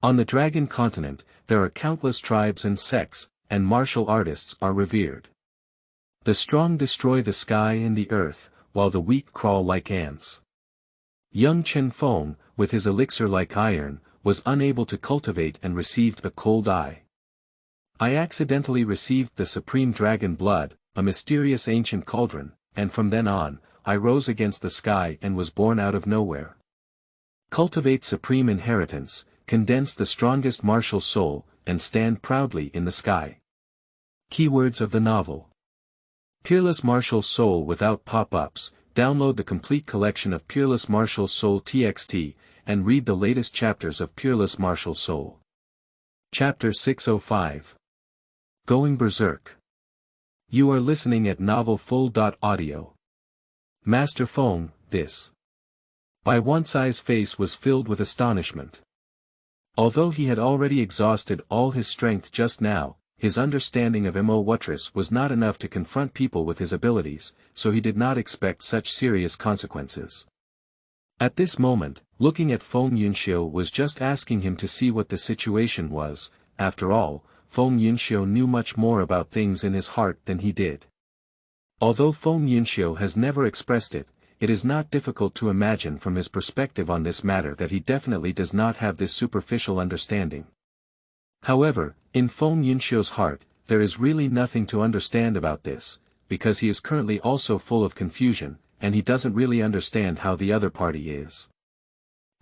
On the Dragon continent, there are countless tribes and sects, and martial artists are revered. The strong destroy the sky and the earth, while the weak crawl like ants. Young Chen Feng, with his elixir like iron, was unable to cultivate and received a cold eye. I accidentally received the supreme dragon blood, a mysterious ancient cauldron, and from then on, I rose against the sky and was born out of nowhere. Cultivate supreme inheritance, condense the strongest martial soul, and stand proudly in the sky. Keywords of the novel. Peerless Martial Soul without pop-ups. Download the complete collection of Peerless Martial Soul TXT, and read the latest chapters of Peerless Martial Soul. Chapter 605. Going Berserk. You are listening at novelfull.audio. Master Feng, this. Bai Wancai's face was filled with astonishment. Although he had already exhausted all his strength just now, his understanding of Mo-Wutris was not enough to confront people with his abilities, so he did not expect such serious consequences. At this moment, looking at Feng Yunxiu was just asking him to see what the situation was. After all, Feng Yunxiu knew much more about things in his heart than he did. Although Feng Yunxiu has never expressed it, it is not difficult to imagine from his perspective on this matter that he definitely does not have this superficial understanding. However, in Feng Yunxiu's heart, there is really nothing to understand about this, because he is currently also full of confusion, and he doesn't really understand how the other party is.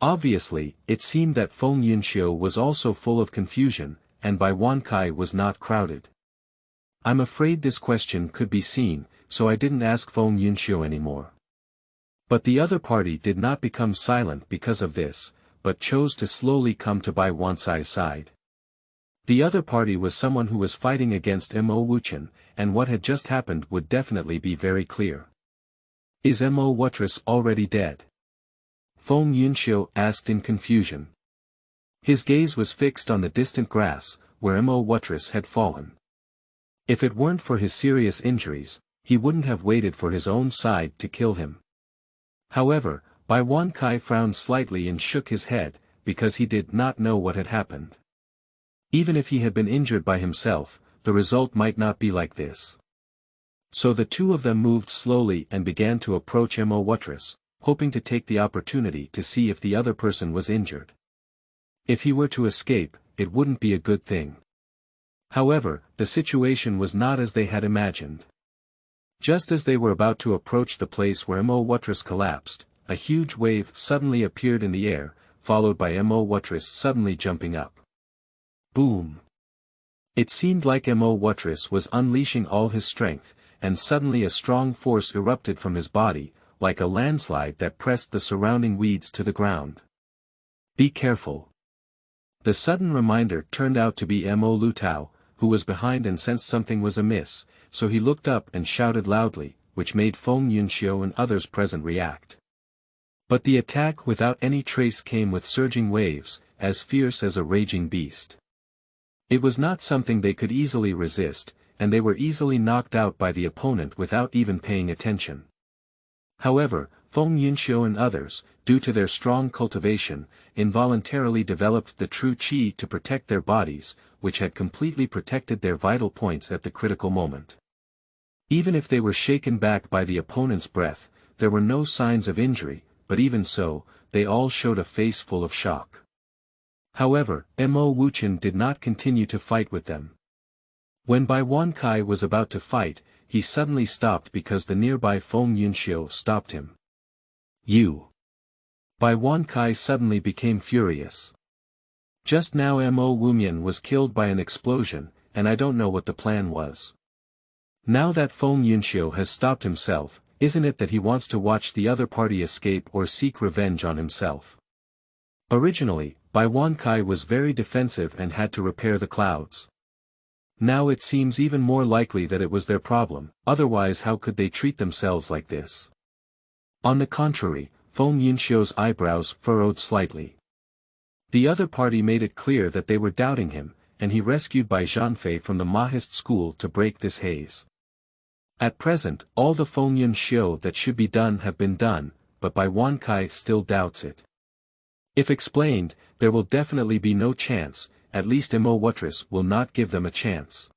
Obviously, it seemed that Feng Yunxiu was also full of confusion, and Bai Wancai was not crowded. I'm afraid this question could be seen, so I didn't ask Feng Yunxiu anymore. But the other party did not become silent because of this, but chose to slowly come to Bai Wancai's side. The other party was someone who was fighting against Mo-Wuchen, and what had just happened would definitely be very clear. Is Mo-Wutris already dead? Feng Yunxiu asked in confusion. His gaze was fixed on the distant grass, where Mo-Wutris had fallen. If it weren't for his serious injuries, he wouldn't have waited for his own side to kill him. However, Bai Wancai frowned slightly and shook his head, because he did not know what had happened. Even if he had been injured by himself, the result might not be like this. So the two of them moved slowly and began to approach Mo-Wutris, hoping to take the opportunity to see if the other person was injured. If he were to escape, it wouldn't be a good thing. However, the situation was not as they had imagined. Just as they were about to approach the place where Mo-Wutris collapsed, a huge wave suddenly appeared in the air, followed by Mo-Wutris suddenly jumping up. Boom! It seemed like Mo-Wutris was unleashing all his strength, and suddenly a strong force erupted from his body, like a landslide that pressed the surrounding weeds to the ground. Be careful. The sudden reminder turned out to be Mo-Lutao, who was behind and sensed something was amiss, so he looked up and shouted loudly, which made Feng Yunxiu and others present react. But the attack without any trace came with surging waves, as fierce as a raging beast. It was not something they could easily resist, and they were easily knocked out by the opponent without even paying attention. However, Feng Yunxiu and others, due to their strong cultivation, involuntarily developed the true qi to protect their bodies, which had completely protected their vital points at the critical moment. Even if they were shaken back by the opponent's breath, there were no signs of injury, but even so, they all showed a face full of shock. However, Mo-Wuchen did not continue to fight with them. When Bai Wancai was about to fight, he suddenly stopped because the nearby Feng Yunxiu stopped him. You! Bai Wancai suddenly became furious. Just now Mo-Wuchen was killed by an explosion, and I don't know what the plan was. Now that Feng Yunxiu has stopped himself, isn't it that he wants to watch the other party escape or seek revenge on himself? Originally, Bai Wancai was very defensive and had to repair the clouds. Now it seems even more likely that it was their problem, otherwise how could they treat themselves like this? On the contrary, Feng Yunxiu's eyebrows furrowed slightly. The other party made it clear that they were doubting him, and he rescued Bai Zhanfei from the Mahist school to break this haze. At present, all the Feng Yunxiu that should be done have been done, but Bai Wancai still doubts it. If explained, there will definitely be no chance, at least Mo will not give them a chance.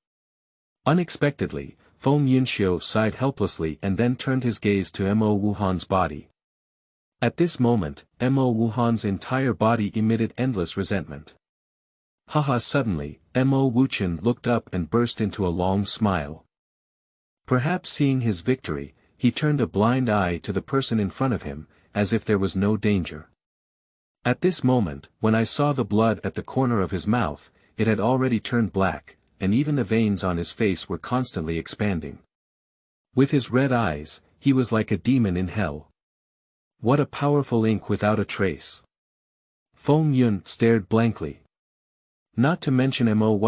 Unexpectedly, Feng Yunxiu sighed helplessly and then turned his gaze to Mo Wuhan's body. At this moment, Mo Wuhan's entire body emitted endless resentment. Haha! Suddenly, Mo Wuchen looked up and burst into a long smile. Perhaps seeing his victory, he turned a blind eye to the person in front of him, as if there was no danger. At this moment, when I saw the blood at the corner of his mouth, it had already turned black, and even the veins on his face were constantly expanding. With his red eyes, he was like a demon in hell. What a powerful ink without a trace! Feng Yun stared blankly. Not to mention Mo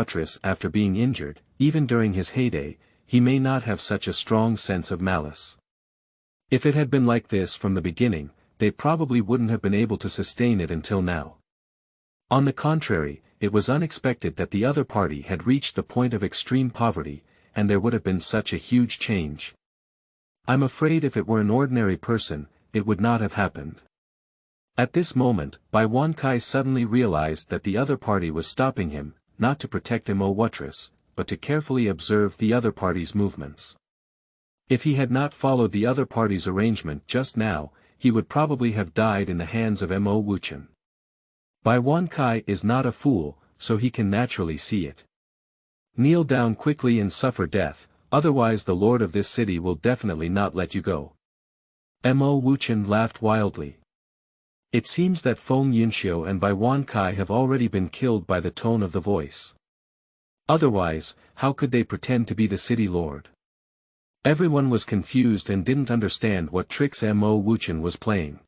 after being injured, even during his heyday, he may not have such a strong sense of malice. If it had been like this from the beginning, they probably wouldn't have been able to sustain it until now. On the contrary, it was unexpected that the other party had reached the point of extreme poverty, and there would have been such a huge change. I'm afraid if it were an ordinary person, it would not have happened. At this moment, Bai Wankai suddenly realized that the other party was stopping him, not to protect Mo but to carefully observe the other party's movements. If he had not followed the other party's arrangement just now, he would probably have died in the hands of Mo Wuchen. Bai Wankai is not a fool, so he can naturally see it. Kneel down quickly and suffer death, otherwise the lord of this city will definitely not let you go. Mo Wuchen laughed wildly. It seems that Feng Yunxiu and Bai Wankai have already been killed by the tone of the voice. Otherwise, how could they pretend to be the city lord? Everyone was confused and didn't understand what tricks Mo Wuchen was playing.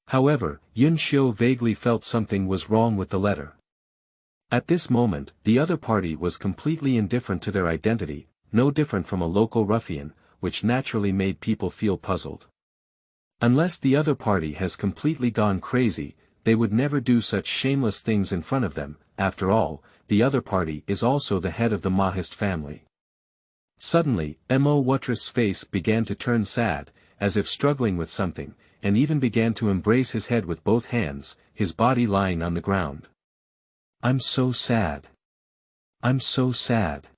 However, Yunxiu vaguely felt something was wrong with the letter. At this moment, the other party was completely indifferent to their identity, no different from a local ruffian, which naturally made people feel puzzled. Unless the other party has completely gone crazy, they would never do such shameless things in front of them. After all, the other party is also the head of the Mahist family. Suddenly, Mo Wutr's face began to turn sad, as if struggling with something, and even began to embrace his head with both hands, his body lying on the ground. I'm so sad. I'm so sad.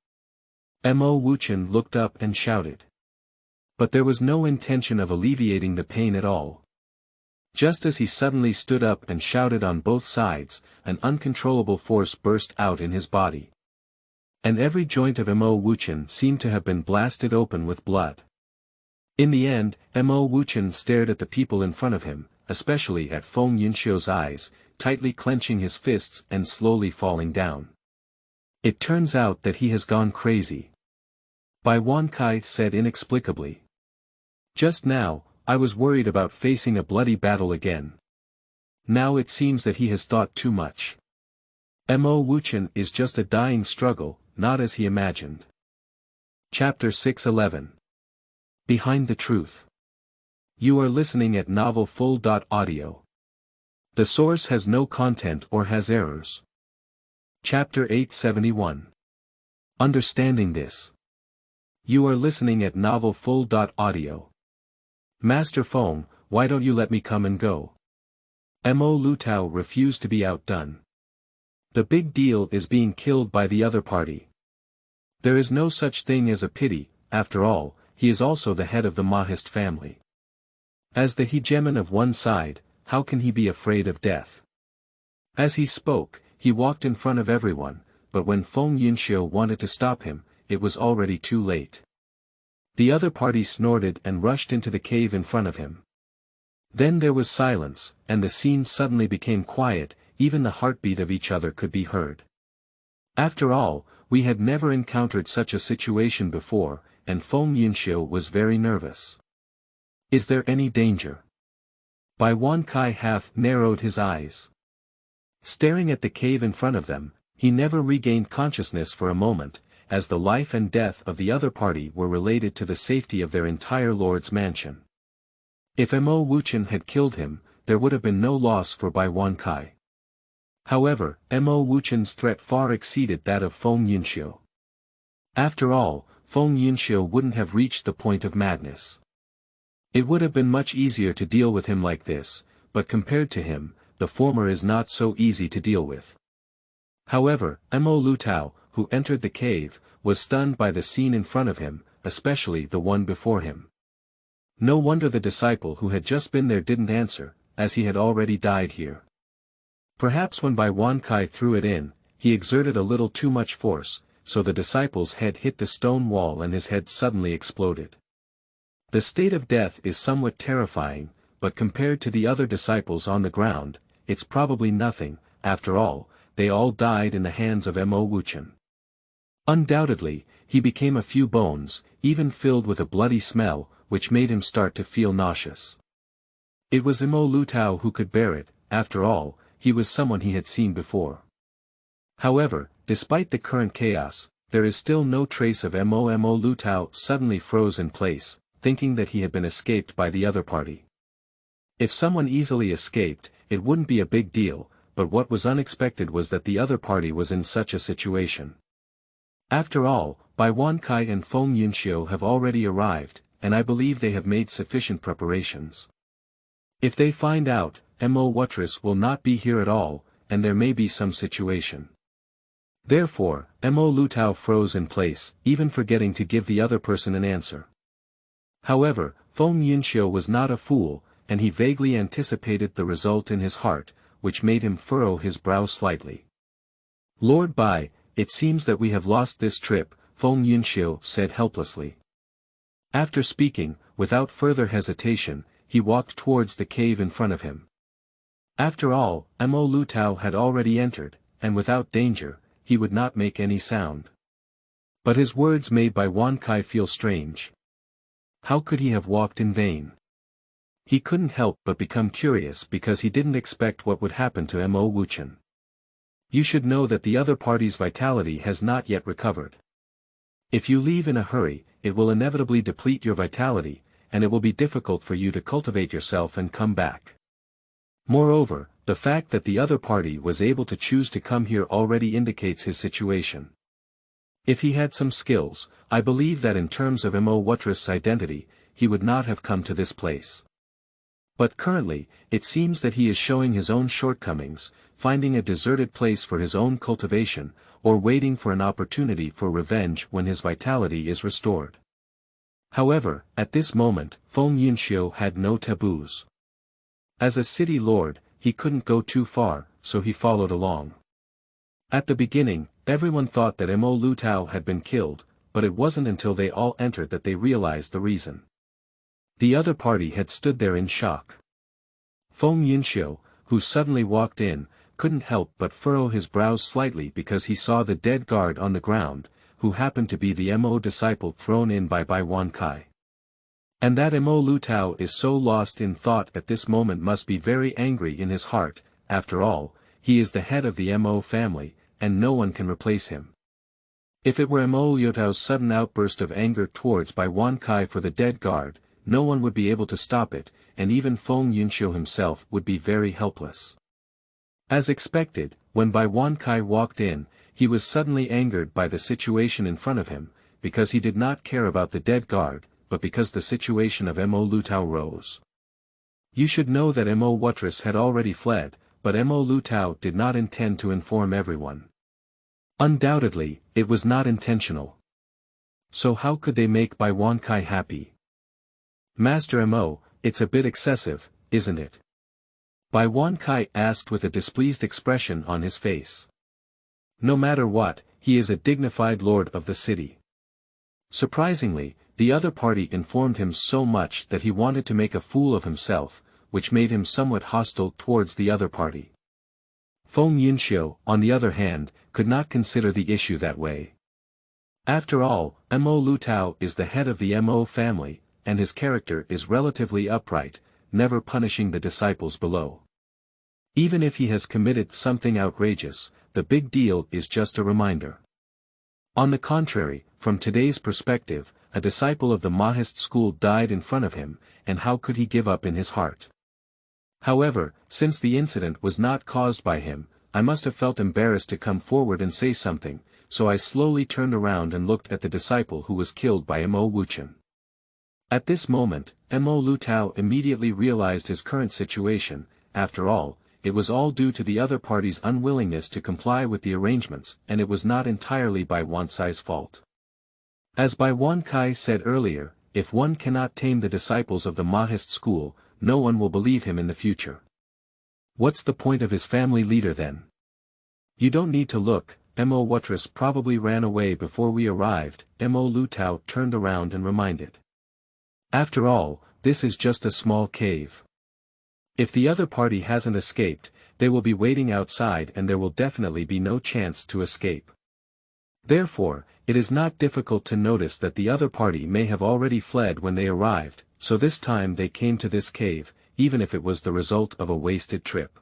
Mo Wuchen looked up and shouted. But there was no intention of alleviating the pain at all. Just as he suddenly stood up and shouted on both sides, an uncontrollable force burst out in his body. And every joint of Mo Wuchen seemed to have been blasted open with blood. In the end, Mo Wuchen stared at the people in front of him, especially at Feng Yunxiu's eyes, tightly clenching his fists and slowly falling down. It turns out that he has gone crazy. Bai Wankai said inexplicably. Just now, I was worried about facing a bloody battle again. Now it seems that he has thought too much. Mo Wuchen is just a dying struggle, not as he imagined. Chapter 6:11. Behind the Truth. You are listening at novelfull.audio. The source has no content or has errors. Chapter 871. Understanding this. You are listening at novelfull.audio. Master Feng, why don't you let me come and go? Mo Lutao refused to be outdone. The big deal is being killed by the other party. There is no such thing as a pity, after all, he is also the head of the Mahist family. As the hegemon of one side, how can he be afraid of death? As he spoke, he walked in front of everyone, but when Feng Yunxiu wanted to stop him, it was already too late. The other party snorted and rushed into the cave in front of him. Then there was silence, and the scene suddenly became quiet, even the heartbeat of each other could be heard. After all, we had never encountered such a situation before, and Feng Yunxiu was very nervous. Is there any danger? Bai Wankai half narrowed his eyes. Staring at the cave in front of them, he never regained consciousness for a moment, as the life and death of the other party were related to the safety of their entire lord's mansion. If Mo Wuchen had killed him, there would have been no loss for Bai Wankai. However, Mo Wuchen's threat far exceeded that of Feng Yunxiu. After all, Feng Yunxiu wouldn't have reached the point of madness. It would have been much easier to deal with him like this, but compared to him, the former is not so easy to deal with. However, Mo Lutao, who entered the cave, was stunned by the scene in front of him, especially the one before him. No wonder the disciple who had just been there didn't answer, as he had already died here. Perhaps when Bai Wan Kai threw it in, he exerted a little too much force, so the disciple's head hit the stone wall and his head suddenly exploded. The state of death is somewhat terrifying, but compared to the other disciples on the ground, it's probably nothing. After all, they all died in the hands of Mo Wuchen. Undoubtedly, he became a few bones, even filled with a bloody smell, which made him start to feel nauseous. It was Mo Lutao who could bear it. After all, he was someone he had seen before. However, despite the current chaos, there is still no trace of Mo Lutao suddenly froze in place, thinking that he had been escaped by the other party. If someone easily escaped, it wouldn't be a big deal, but what was unexpected was that the other party was in such a situation. After all, Bai Wan Kai and Feng Yunxiu have already arrived, and I believe they have made sufficient preparations. If they find out, Mo Wutress will not be here at all, and there may be some situation. Therefore, Mo Lutao froze in place, even forgetting to give the other person an answer. However, Feng Yunxiu was not a fool, and he vaguely anticipated the result in his heart, which made him furrow his brow slightly. Lord Bai, it seems that we have lost this trip, Feng Yunxiu said helplessly. After speaking, without further hesitation, he walked towards the cave in front of him. After all, Mo Lutao had already entered, and without danger, he would not make any sound. But his words made Bai Wan Kai feel strange. How could he have walked in vain? He couldn't help but become curious because he didn't expect what would happen to Mo Wuchen. You should know that the other party's vitality has not yet recovered. If you leave in a hurry, it will inevitably deplete your vitality, and it will be difficult for you to cultivate yourself and come back. Moreover, the fact that the other party was able to choose to come here already indicates his situation. If he had some skills, I believe that in terms of Mo Wutress' identity, he would not have come to this place. But currently, it seems that he is showing his own shortcomings, finding a deserted place for his own cultivation, or waiting for an opportunity for revenge when his vitality is restored. However, at this moment, Feng Yunxiu had no taboos. As a city lord, he couldn't go too far, so he followed along. At the beginning, everyone thought that Mo Lutao had been killed, but it wasn't until they all entered that they realized the reason. The other party had stood there in shock. Feng Yunxiu, who suddenly walked in, couldn't help but furrow his brows slightly because he saw the dead guard on the ground, who happened to be the Mo disciple thrown in by Bai Wan Kai. And that Mo Lutao is so lost in thought at this moment must be very angry in his heart. After all, he is the head of the Mo family, and no one can replace him. If it were Mo Lutao's sudden outburst of anger towards Bai Wan Kai for the dead guard, no one would be able to stop it, and even Feng Yunxiu himself would be very helpless. As expected, when Bai Wan Kai walked in, he was suddenly angered by the situation in front of him, because he did not care about the dead guard, but because the situation of Mo Lutao rose. You should know that Mo Wutress had already fled, but Mo Lutao did not intend to inform everyone. Undoubtedly, it was not intentional. So how could they make Bai Wan Kai happy? Master Mo, it's a bit excessive, isn't it? Bai Wan Kai asked with a displeased expression on his face. No matter what, he is a dignified lord of the city. Surprisingly, the other party informed him so much that he wanted to make a fool of himself, which made him somewhat hostile towards the other party. Feng Yunxiu, on the other hand, could not consider the issue that way. After all, Mo Lutao is the head of the Mo family, and his character is relatively upright, never punishing the disciples below. Even if he has committed something outrageous, the big deal is just a reminder. On the contrary, from today's perspective, a disciple of the Mahist school died in front of him, and how could he give up in his heart? However, since the incident was not caused by him, I must have felt embarrassed to come forward and say something, so I slowly turned around and looked at the disciple who was killed by Mo Wuchen. At this moment, Mo Lutao immediately realized his current situation. After all, it was all due to the other party's unwillingness to comply with the arrangements, and it was not entirely Bai Wancai's fault. As Bai Wancai said earlier, if one cannot tame the disciples of the Mahist school, no one will believe him in the future. What's the point of his family leader then? You don't need to look, Mo Watras probably ran away before we arrived, Mo Lutao turned around and reminded. After all, this is just a small cave. If the other party hasn't escaped, they will be waiting outside and there will definitely be no chance to escape. Therefore, it is not difficult to notice that the other party may have already fled when they arrived, so this time they came to this cave, even if it was the result of a wasted trip.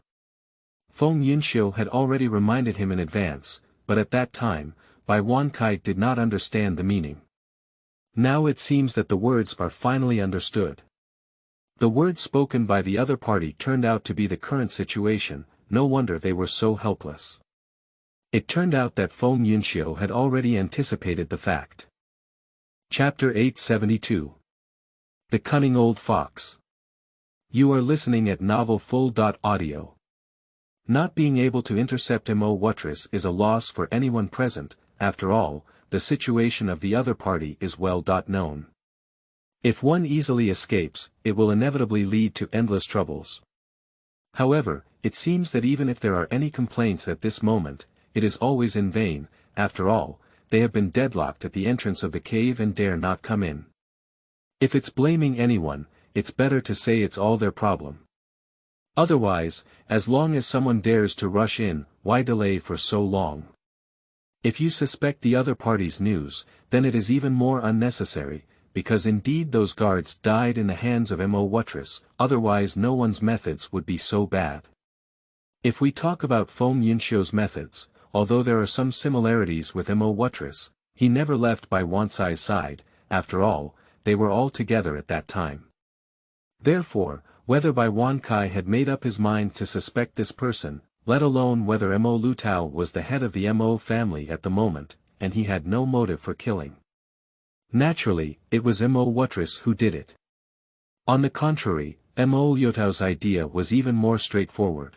Feng Yunxiu had already reminded him in advance, but at that time, Bai Wancai did not understand the meaning. Now it seems that the words are finally understood. The words spoken by the other party turned out to be the current situation, no wonder they were so helpless. It turned out that Feng Yunxiu had already anticipated the fact. Chapter 872. The Cunning Old Fox. You are listening at novelfull.audio. Not being able to intercept Mo Watras is a loss for anyone present, after all, the situation of the other party is well known. If one easily escapes, it will inevitably lead to endless troubles. However, it seems that even if there are any complaints at this moment, it is always in vain. After all, they have been deadlocked at the entrance of the cave and dare not come in. If it's blaming anyone, it's better to say it's all their problem. Otherwise, as long as someone dares to rush in, why delay for so long? If you suspect the other party's news, then it is even more unnecessary, because indeed those guards died in the hands of Mo Watras, otherwise no one's methods would be so bad. If we talk about Feng Yunxiu's methods, although there are some similarities with Mo Watras, he never left Bai Wancai's side, after all, they were all together at that time. Therefore, whether Bai Wancai had made up his mind to suspect this person, let alone whether Mo Lutao was the head of the Mo family at the moment, and he had no motive for killing. Naturally, it was Mo Watras who did it. On the contrary, Mo Lutao's idea was even more straightforward.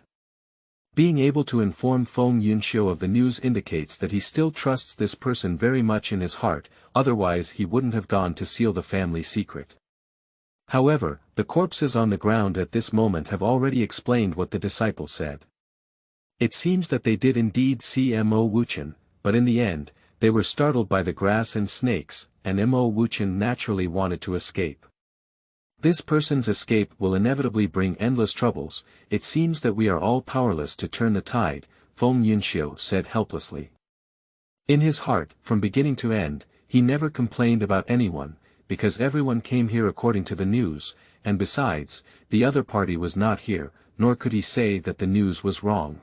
Being able to inform Feng Yunxiu of the news indicates that he still trusts this person very much in his heart, otherwise he wouldn't have gone to seal the family secret. However, the corpses on the ground at this moment have already explained what the disciple said. It seems that they did indeed see Mo Wuchen, but in the end, they were startled by the grass and snakes, and Mo Wuchen naturally wanted to escape. This person's escape will inevitably bring endless troubles. It seems that we are all powerless to turn the tide, Feng Yunxiu said helplessly. In his heart, from beginning to end, he never complained about anyone, because everyone came here according to the news, and besides, the other party was not here, nor could he say that the news was wrong.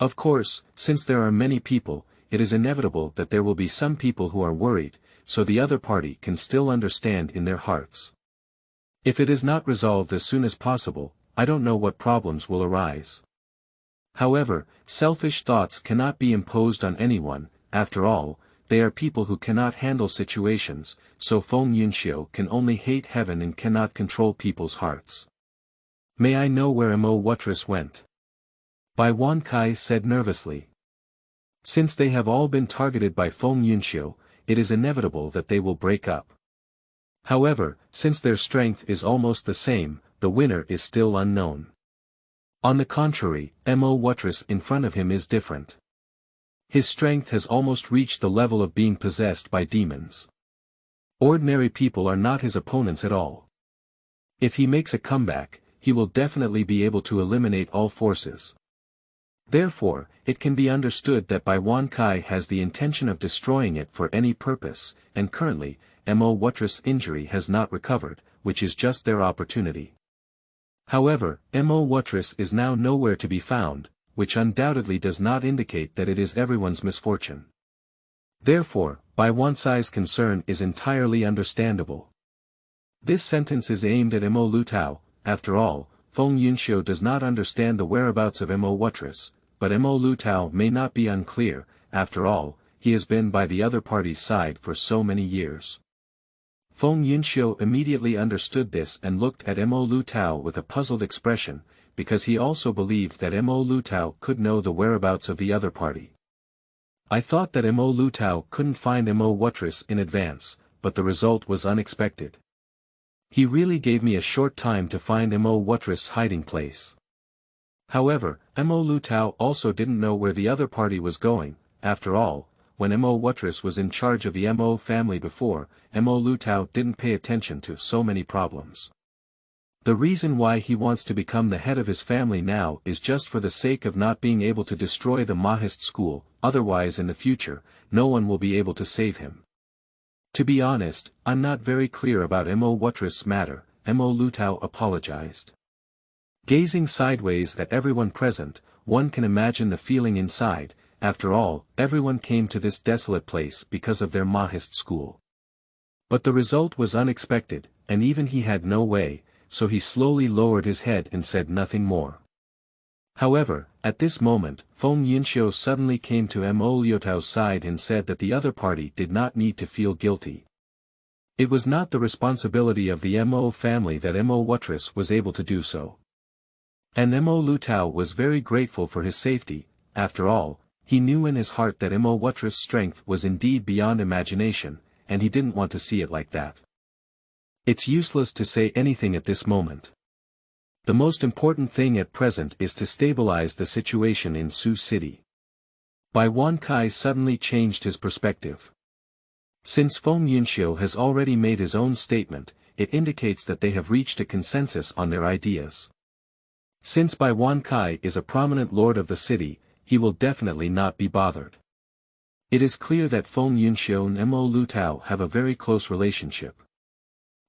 Of course, since there are many people, it is inevitable that there will be some people who are worried, so the other party can still understand in their hearts. If it is not resolved as soon as possible, I don't know what problems will arise. However, selfish thoughts cannot be imposed on anyone. After all, they are people who cannot handle situations, so Feng Yunxiu can only hate heaven and cannot control people's hearts. May I know where Mo Watras went? Bai Wancai said nervously. Since they have all been targeted by Feng Yunxiu, it is inevitable that they will break up. However, since their strength is almost the same, the winner is still unknown. On the contrary, Mo Watras in front of him is different. His strength has almost reached the level of being possessed by demons. Ordinary people are not his opponents at all. If he makes a comeback, he will definitely be able to eliminate all forces. Therefore, it can be understood that Bai Wancai has the intention of destroying it for any purpose, and currently, Mo Watras' injury has not recovered, which is just their opportunity. However, Mo Watras is now nowhere to be found, which undoubtedly does not indicate that it is everyone's misfortune. Therefore, Bai Wancai's concern is entirely understandable. This sentence is aimed at Mo Lutao. After all, Feng Yunxiu does not understand the whereabouts of Mo Watras, but Mo Lutao may not be unclear. After all, he has been by the other party's side for so many years. Feng Yunxiu immediately understood this and looked at Mo Lutao with a puzzled expression, because he also believed that Mo Lutao could know the whereabouts of the other party. I thought that Mo Lutao couldn't find Mo Watris in advance, but the result was unexpected. He really gave me a short time to find Mo Watris' hiding place. However, Mo Lutao also didn't know where the other party was going. After all, when Mo Watris was in charge of the Mo family before, Mo Lutao didn't pay attention to so many problems. The reason why he wants to become the head of his family now is just for the sake of not being able to destroy the Mahist school, otherwise in the future, no one will be able to save him. To be honest, I'm not very clear about Mo Watris' matter. Mo Lutao apologized. Gazing sideways at everyone present, one can imagine the feeling inside. After all, everyone came to this desolate place because of their Mahist school. But the result was unexpected, and even he had no way, so he slowly lowered his head and said nothing more. However, at this moment, Feng Yunxiu suddenly came to Mo Lutao's side and said that the other party did not need to feel guilty. It was not the responsibility of the Mo family that Mo Watris was able to do so. And Mo Lutao was very grateful for his safety. After all, he knew in his heart that Mo Watris' strength was indeed beyond imagination, and he didn't want to see it like that. It's useless to say anything at this moment. The most important thing at present is to stabilize the situation in Sioux City. Bai Wankai suddenly changed his perspective. Since Feng Yunxiu has already made his own statement, it indicates that they have reached a consensus on their ideas. Since Bai Wankai is a prominent lord of the city, he will definitely not be bothered. It is clear that Feng Yunxiu and Mo Lutao have a very close relationship.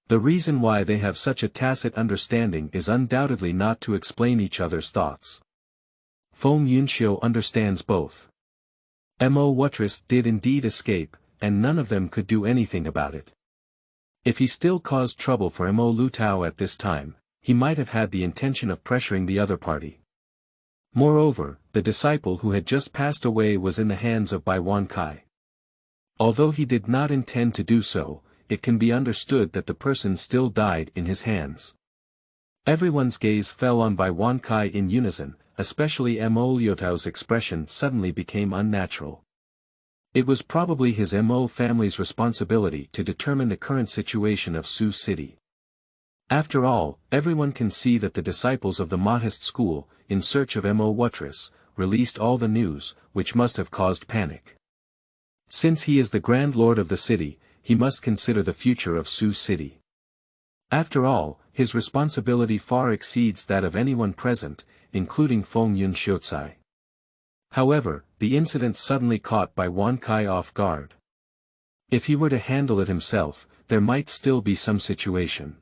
The reason why they have such a tacit understanding is undoubtedly not to explain each other's thoughts. Feng Yunxiu understands both. Mo Watris did indeed escape, and none of them could do anything about it. If he still caused trouble for Mo Lutao at this time, he might have had the intention of pressuring the other party. Moreover, the disciple who had just passed away was in the hands of Bai Wankai. Although he did not intend to do so, it can be understood that the person still died in his hands. Everyone's gaze fell on Bai Wankai in unison, especially Mo Lutao's expression suddenly became unnatural. It was probably his Mo family's responsibility to determine the current situation of Sioux City. After all, everyone can see that the disciples of the Mahist school, in search of Mo Watris, released all the news, which must have caused panic. Since he is the Grand Lord of the city, he must consider the future of Sioux City. After all, his responsibility far exceeds that of anyone present, including Feng Yunxiu. However, the incident suddenly caught Bai Wankai off guard. If he were to handle it himself, there might still be some situation.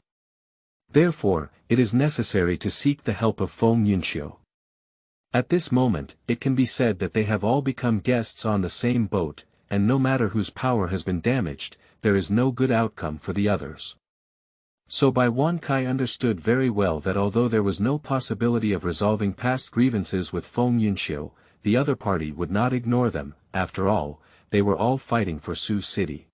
Therefore, it is necessary to seek the help of Feng Yunxiu. At this moment, it can be said that they have all become guests on the same boat, and no matter whose power has been damaged, there is no good outcome for the others. So Bai Wankai understood very well that although there was no possibility of resolving past grievances with Feng Yunxiu, the other party would not ignore them. After all, they were all fighting for Sioux City.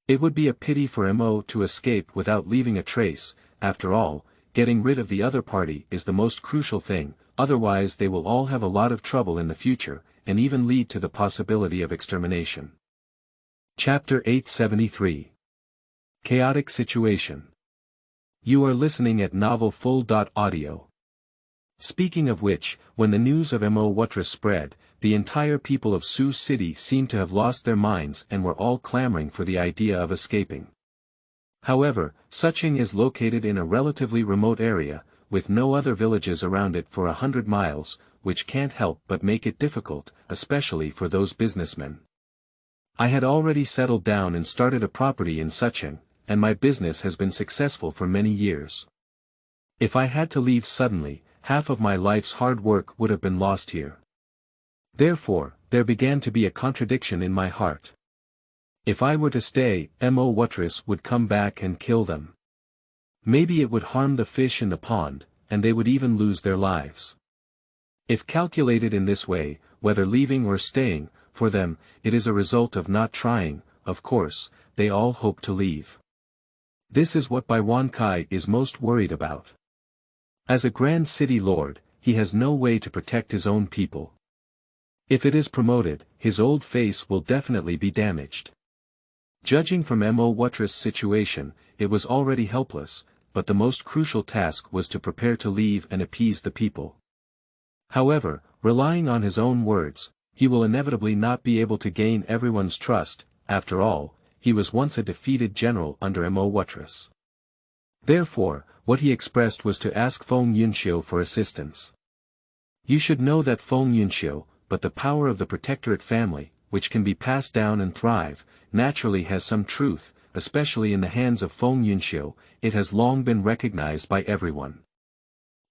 It would be a pity for Mo to escape without leaving a trace. After all, getting rid of the other party is the most crucial thing, otherwise they will all have a lot of trouble in the future, and even lead to the possibility of extermination. Chapter 873. Chaotic Situation. You are listening at novelfull.audio. Speaking of which, when the news of Mo Watris spread, the entire people of Sioux City seemed to have lost their minds and were all clamoring for the idea of escaping. However, Suching is located in a relatively remote area, with no other villages around it for 100 miles, which can't help but make it difficult, especially for those businessmen. I had already settled down and started a property in Suching, and my business has been successful for many years. If I had to leave suddenly, half of my life's hard work would have been lost here. Therefore, there began to be a contradiction in my heart. If I were to stay, Mo Watris would come back and kill them. Maybe it would harm the fish in the pond, and they would even lose their lives. If calculated in this way, whether leaving or staying, for them, it is a result of not trying. Of course, they all hope to leave. This is what Bai Wankai is most worried about. As a grand city lord, he has no way to protect his own people. If it is promoted, his old face will definitely be damaged. Judging from Mo Wutra's situation, it was already helpless, but the most crucial task was to prepare to leave and appease the people. However, relying on his own words, he will inevitably not be able to gain everyone's trust. After all, he was once a defeated general under Mo Wutras. Therefore, what he expressed was to ask Feng Yunxiu for assistance. You should know that Feng Yunxiu, but the power of the protectorate family, which can be passed down and thrive, naturally has some truth, especially in the hands of Feng Yunxiu. It has long been recognized by everyone.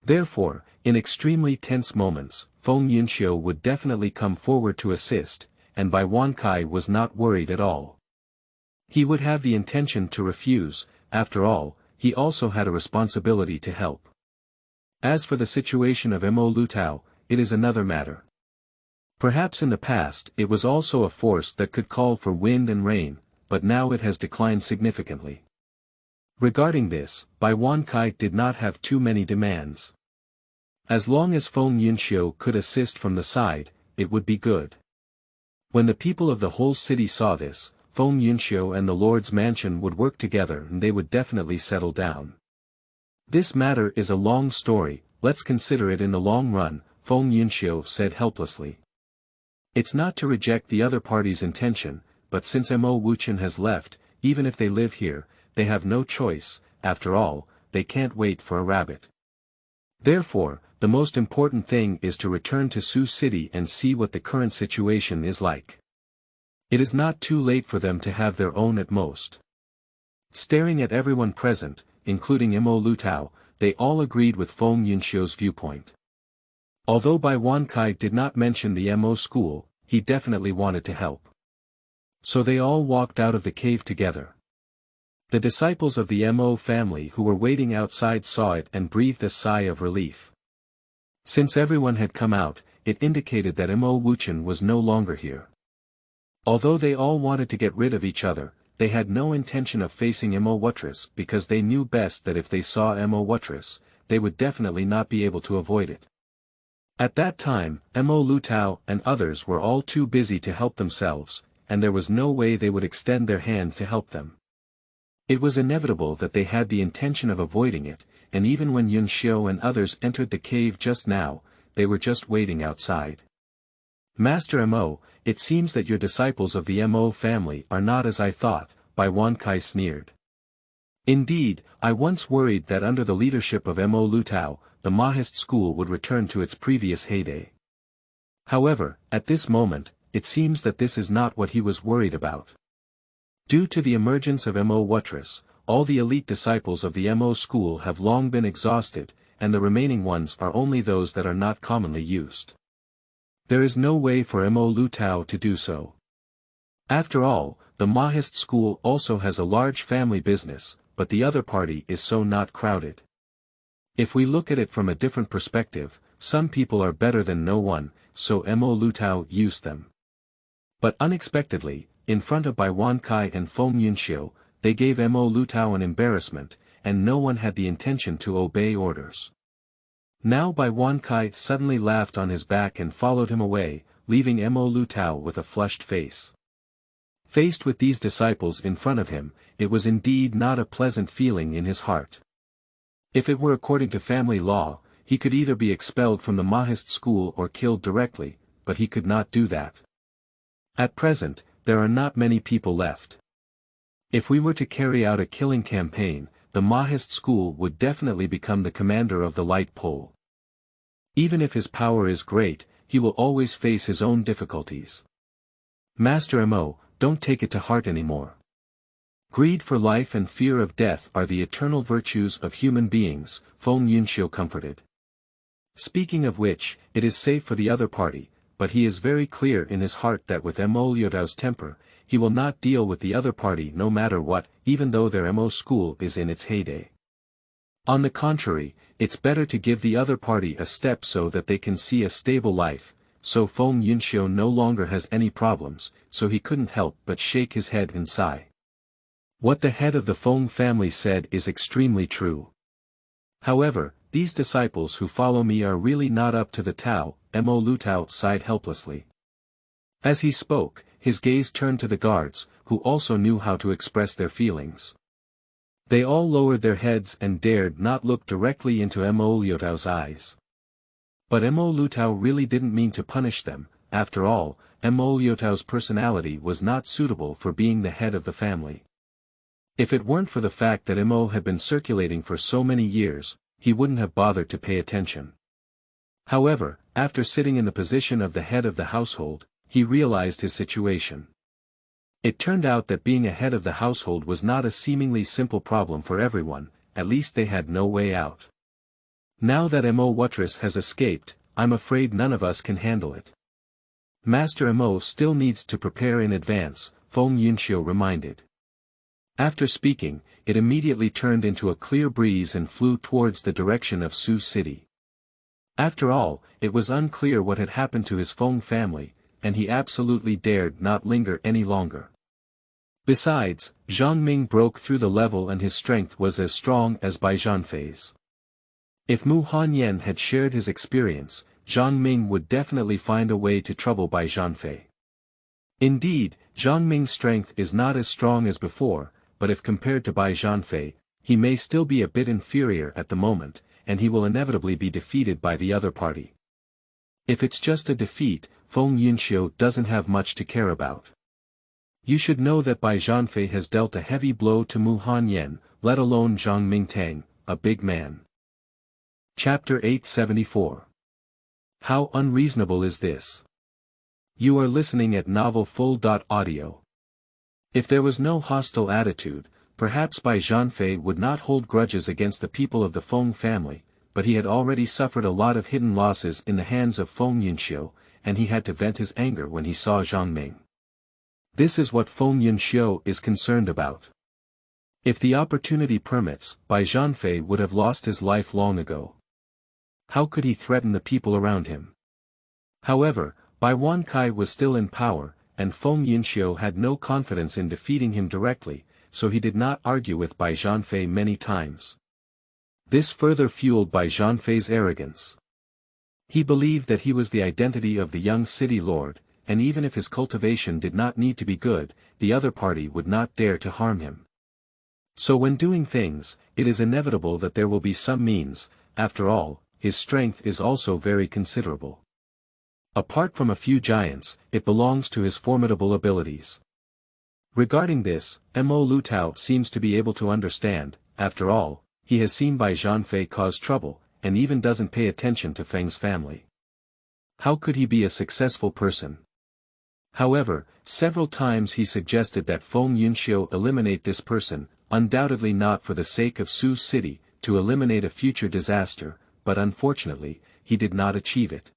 Therefore, in extremely tense moments, Feng Yunxiu would definitely come forward to assist, and Bai Wankai was not worried at all. He would have the intention to refuse. After all, he also had a responsibility to help. As for the situation of Mo Lutao, it is another matter. Perhaps in the past it was also a force that could call for wind and rain, but now it has declined significantly. Regarding this, Bai Wankai did not have too many demands. As long as Feng Yunxiu could assist from the side, it would be good. When the people of the whole city saw this, Feng Yunxiu and the Lord's mansion would work together and they would definitely settle down. This matter is a long story, let's consider it in the long run, Feng Yunxiu said helplessly. It's not to reject the other party's intention, but since Mo Wuchen has left, even if they live here, they have no choice. After all, they can't wait for a rabbit. Therefore, the most important thing is to return to Sioux City and see what the current situation is like. It is not too late for them to have their own at most. Staring at everyone present, including Mo Lutao, they all agreed with Feng Yunxiu's viewpoint. Although Bai Wankai did not mention the Mo school, he definitely wanted to help. So they all walked out of the cave together. The disciples of the Mo family who were waiting outside saw it and breathed a sigh of relief. Since everyone had come out, it indicated that Mo Wuchen was no longer here. Although they all wanted to get rid of each other, they had no intention of facing Mo Wutras because they knew best that if they saw Mo Wutras, they would definitely not be able to avoid it. At that time, Mo Lutao and others were all too busy to help themselves, and there was no way they would extend their hand to help them. It was inevitable that they had the intention of avoiding it, and even when Yun Xiu and others entered the cave just now, they were just waiting outside. Master Mo, it seems that your disciples of the Mo family are not as I thought, Bai Wankai sneered. Indeed, I once worried that under the leadership of Mo Lutao, the Mahist school would return to its previous heyday. However, at this moment, it seems that this is not what he was worried about. Due to the emergence of Mo Wutras, all the elite disciples of the Mo school have long been exhausted, and the remaining ones are only those that are not commonly used. There is no way for Mo Lutao to do so. After all, the Mahist school also has a large family business, but the other party is so not crowded. If we look at it from a different perspective, some people are better than no one, so Mo Lutao used them. But unexpectedly, in front of Bai Wankai and Feng Yunxiu, they gave Mo Lutao an embarrassment, and no one had the intention to obey orders. Now Bai Wankai suddenly laughed on his back and followed him away, leaving Mo Lutao with a flushed face. Faced with these disciples in front of him, it was indeed not a pleasant feeling in his heart. If it were according to family law, he could either be expelled from the Mahist school or killed directly, but he could not do that. At present, there are not many people left. If we were to carry out a killing campaign, the Mahist school would definitely become the commander of the light pole. Even if his power is great, he will always face his own difficulties. Master Mo, don't take it to heart anymore. Greed for life and fear of death are the eternal virtues of human beings, Feng Yunxiu comforted. Speaking of which, it is safe for the other party, but he is very clear in his heart that with Mo Liodao's temper, he will not deal with the other party no matter what, even though their Mo school is in its heyday. On the contrary, it's better to give the other party a step so that they can see a stable life, so Feng Yunxiu no longer has any problems, so he couldn't help but shake his head and sigh. What the head of the Feng family said is extremely true. However, these disciples who follow me are really not up to the Tao. Mo Lutao sighed helplessly. As he spoke, his gaze turned to the guards, who also knew how to express their feelings. They all lowered their heads and dared not look directly into Mo Lutao's eyes. But Mo Lutao really didn't mean to punish them. After all, Mo Lutao's personality was not suitable for being the head of the family. If it weren't for the fact that Mo had been circulating for so many years, he wouldn't have bothered to pay attention. However, after sitting in the position of the head of the household, he realized his situation. It turned out that being a head of the household was not a seemingly simple problem for everyone, at least they had no way out. Now that Mo Wutris has escaped, I'm afraid none of us can handle it. Master Mo still needs to prepare in advance, Feng Yunxiu reminded. After speaking, it immediately turned into a clear breeze and flew towards the direction of Su City. After all, it was unclear what had happened to his Feng family, and he absolutely dared not linger any longer. Besides, Zhang Ming broke through the level and his strength was as strong as Bai Zhanfei's. If Mu Hanyan had shared his experience, Zhang Ming would definitely find a way to trouble Bai Zhanfei. Indeed, Zhang Ming's strength is not as strong as before, but if compared to Bai Zhanfei, he may still be a bit inferior at the moment, and he will inevitably be defeated by the other party. If it's just a defeat, Feng Yunxiu doesn't have much to care about. You should know that Bai Zhanfei has dealt a heavy blow to Mu Hanyan, let alone Zhang Mingtang, a big man. Chapter 874. How unreasonable is this? You are listening at novelfull.audio. If there was no hostile attitude, perhaps Bai Zhanfei would not hold grudges against the people of the Feng family, but he had already suffered a lot of hidden losses in the hands of Feng Yunxiu, and he had to vent his anger when he saw Zhang Ming. This is what Feng Yunxiu is concerned about. If the opportunity permits, Bai Zhanfei would have lost his life long ago. How could he threaten the people around him? However, Bai Wankai was still in power, and Feng Yunxiu had no confidence in defeating him directly, so he did not argue with Bai Zhanfei many times. This further fueled Bai Zhanfei's arrogance. He believed that he was the identity of the young city lord, and even if his cultivation did not need to be good, the other party would not dare to harm him. So when doing things, it is inevitable that there will be some means. After all, his strength is also very considerable. Apart from a few giants, it belongs to his formidable abilities. Regarding this, Mo Lutao seems to be able to understand. After all, he has seen Bai Zhanfei cause trouble, and even doesn't pay attention to Feng's family. How could he be a successful person? However, several times he suggested that Feng Yunxiu eliminate this person, undoubtedly not for the sake of Su City, to eliminate a future disaster, but unfortunately, he did not achieve it.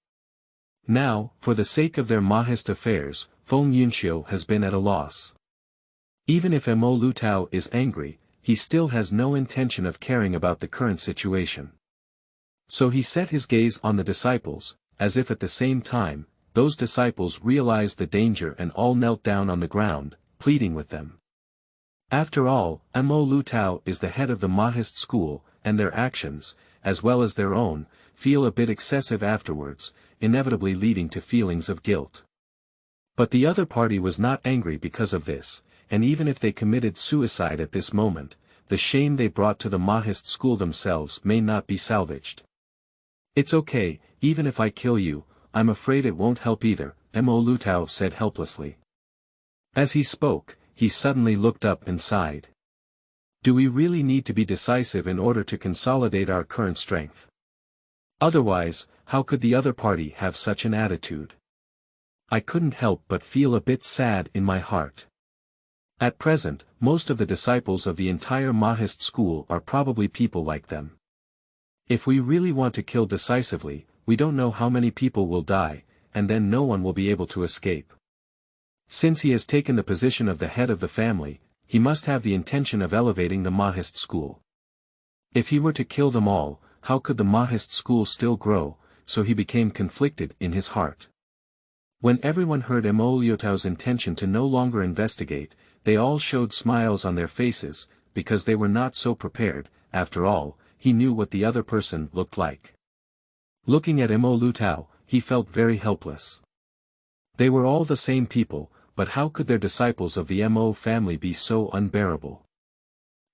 Now, for the sake of their Mahist affairs, Feng Yunxiu has been at a loss. Even if Mo Lutao is angry, he still has no intention of caring about the current situation. So he set his gaze on the disciples, as if at the same time, those disciples realized the danger and all knelt down on the ground, pleading with them. After all, Mo Lutao is the head of the Mahist school, and their actions, as well as their own, feel a bit excessive afterwards, inevitably leading to feelings of guilt. But the other party was not angry because of this, and even if they committed suicide at this moment, the shame they brought to the Mahist school themselves may not be salvaged. It's okay, even if I kill you, I'm afraid it won't help either, Mo Lutao said helplessly. As he spoke, he suddenly looked up and sighed. Do we really need to be decisive in order to consolidate our current strength? Otherwise, how could the other party have such an attitude? I couldn't help but feel a bit sad in my heart. At present, most of the disciples of the entire Mahist school are probably people like them. If we really want to kill decisively, we don't know how many people will die, and then no one will be able to escape. Since he has taken the position of the head of the family, he must have the intention of elevating the Mahist school. If he were to kill them all, how could the Mahist school still grow? So he became conflicted in his heart. When everyone heard Mo Lutao's intention to no longer investigate, they all showed smiles on their faces, because they were not so prepared. After all, he knew what the other person looked like. Looking at Mo Lutao, he felt very helpless. They were all the same people, but how could their disciples of the Mo family be so unbearable?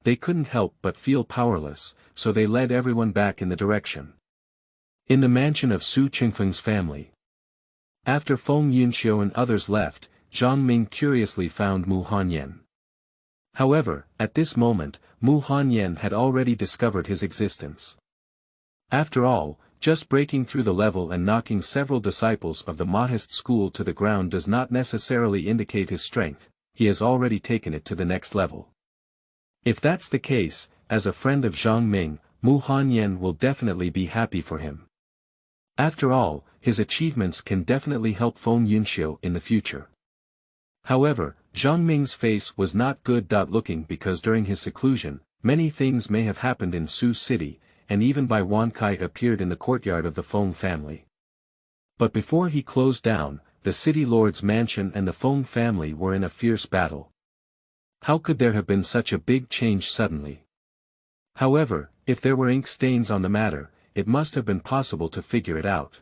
They couldn't help but feel powerless, so they led everyone back in the direction. In the mansion of Su Qingfeng's family. After Feng Yunxiu and others left, Zhang Ming curiously found Mu Hanyan. However, at this moment, Mu Hanyan had already discovered his existence. After all, just breaking through the level and knocking several disciples of the Mahist school to the ground does not necessarily indicate his strength, he has already taken it to the next level. If that's the case, as a friend of Zhang Ming, Mu Hanyan will definitely be happy for him. After all, his achievements can definitely help Feng Yunxiu in the future. However, Zhang Ming's face was not good looking because during his seclusion, many things may have happened in Su City, and even Bai Wankai appeared in the courtyard of the Feng family. But before he closed down, the city lord's mansion and the Feng family were in a fierce battle. How could there have been such a big change suddenly? However, if there were ink stains on the matter, it must have been possible to figure it out.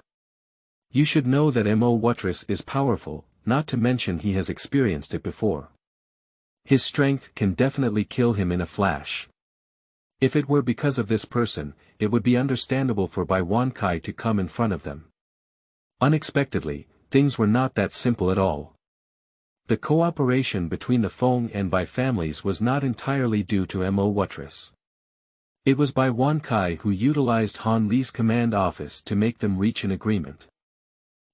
You should know that Mo Watris is powerful, not to mention he has experienced it before. His strength can definitely kill him in a flash. If it were because of this person, it would be understandable for Bai Wankai to come in front of them. Unexpectedly, things were not that simple at all. The cooperation between the Feng and Bai families was not entirely due to Mo Watris. It was Bai Wankai who utilized Han Li's command office to make them reach an agreement.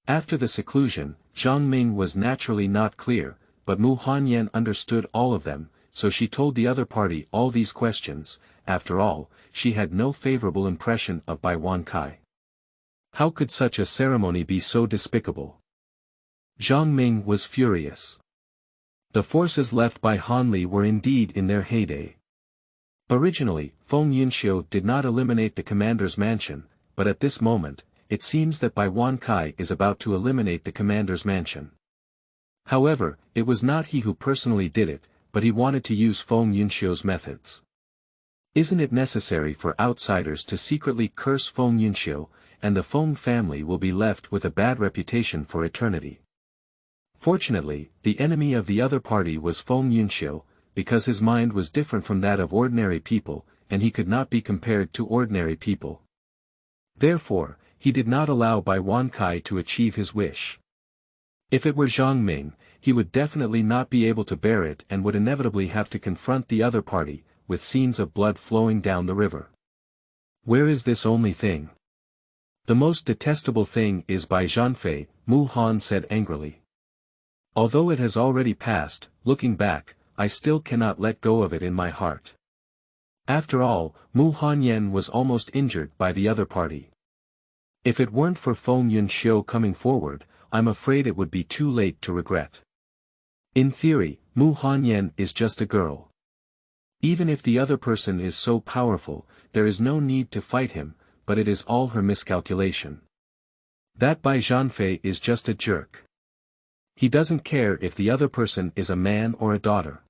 After the seclusion, Zhang Ming was naturally not clear, but Mu Hanyan understood all of them, so she told the other party all these questions. After all, she had no favorable impression of Bai Wankai. How could such a ceremony be so despicable? Zhang Ming was furious. The forces left by Han Li were indeed in their heyday. Originally, Feng Yunxiu did not eliminate the commander's mansion, but at this moment, it seems that Bai Wankai is about to eliminate the commander's mansion. However, it was not he who personally did it, but he wanted to use Feng Yunxiu's methods. Isn't it necessary for outsiders to secretly curse Feng Yunxiu, and the Feng family will be left with a bad reputation for eternity? Fortunately, the enemy of the other party was Feng Yunxiu, because his mind was different from that of ordinary people, and he could not be compared to ordinary people. Therefore, he did not allow Bai Wankai to achieve his wish. If it were Zhang Ming, he would definitely not be able to bear it and would inevitably have to confront the other party, with scenes of blood flowing down the river. Where is this only thing? The most detestable thing is by Zhanfei, Mu Han said angrily. Although it has already passed, looking back, I still cannot let go of it in my heart. After all, Mu Hanyan was almost injured by the other party. If it weren't for Feng Yunxiu coming forward, I'm afraid it would be too late to regret. In theory, Mu Hanyan is just a girl. Even if the other person is so powerful, there is no need to fight him, but it is all her miscalculation. That Bai Zhanfei is just a jerk. He doesn't care if the other person is a man or a daughter.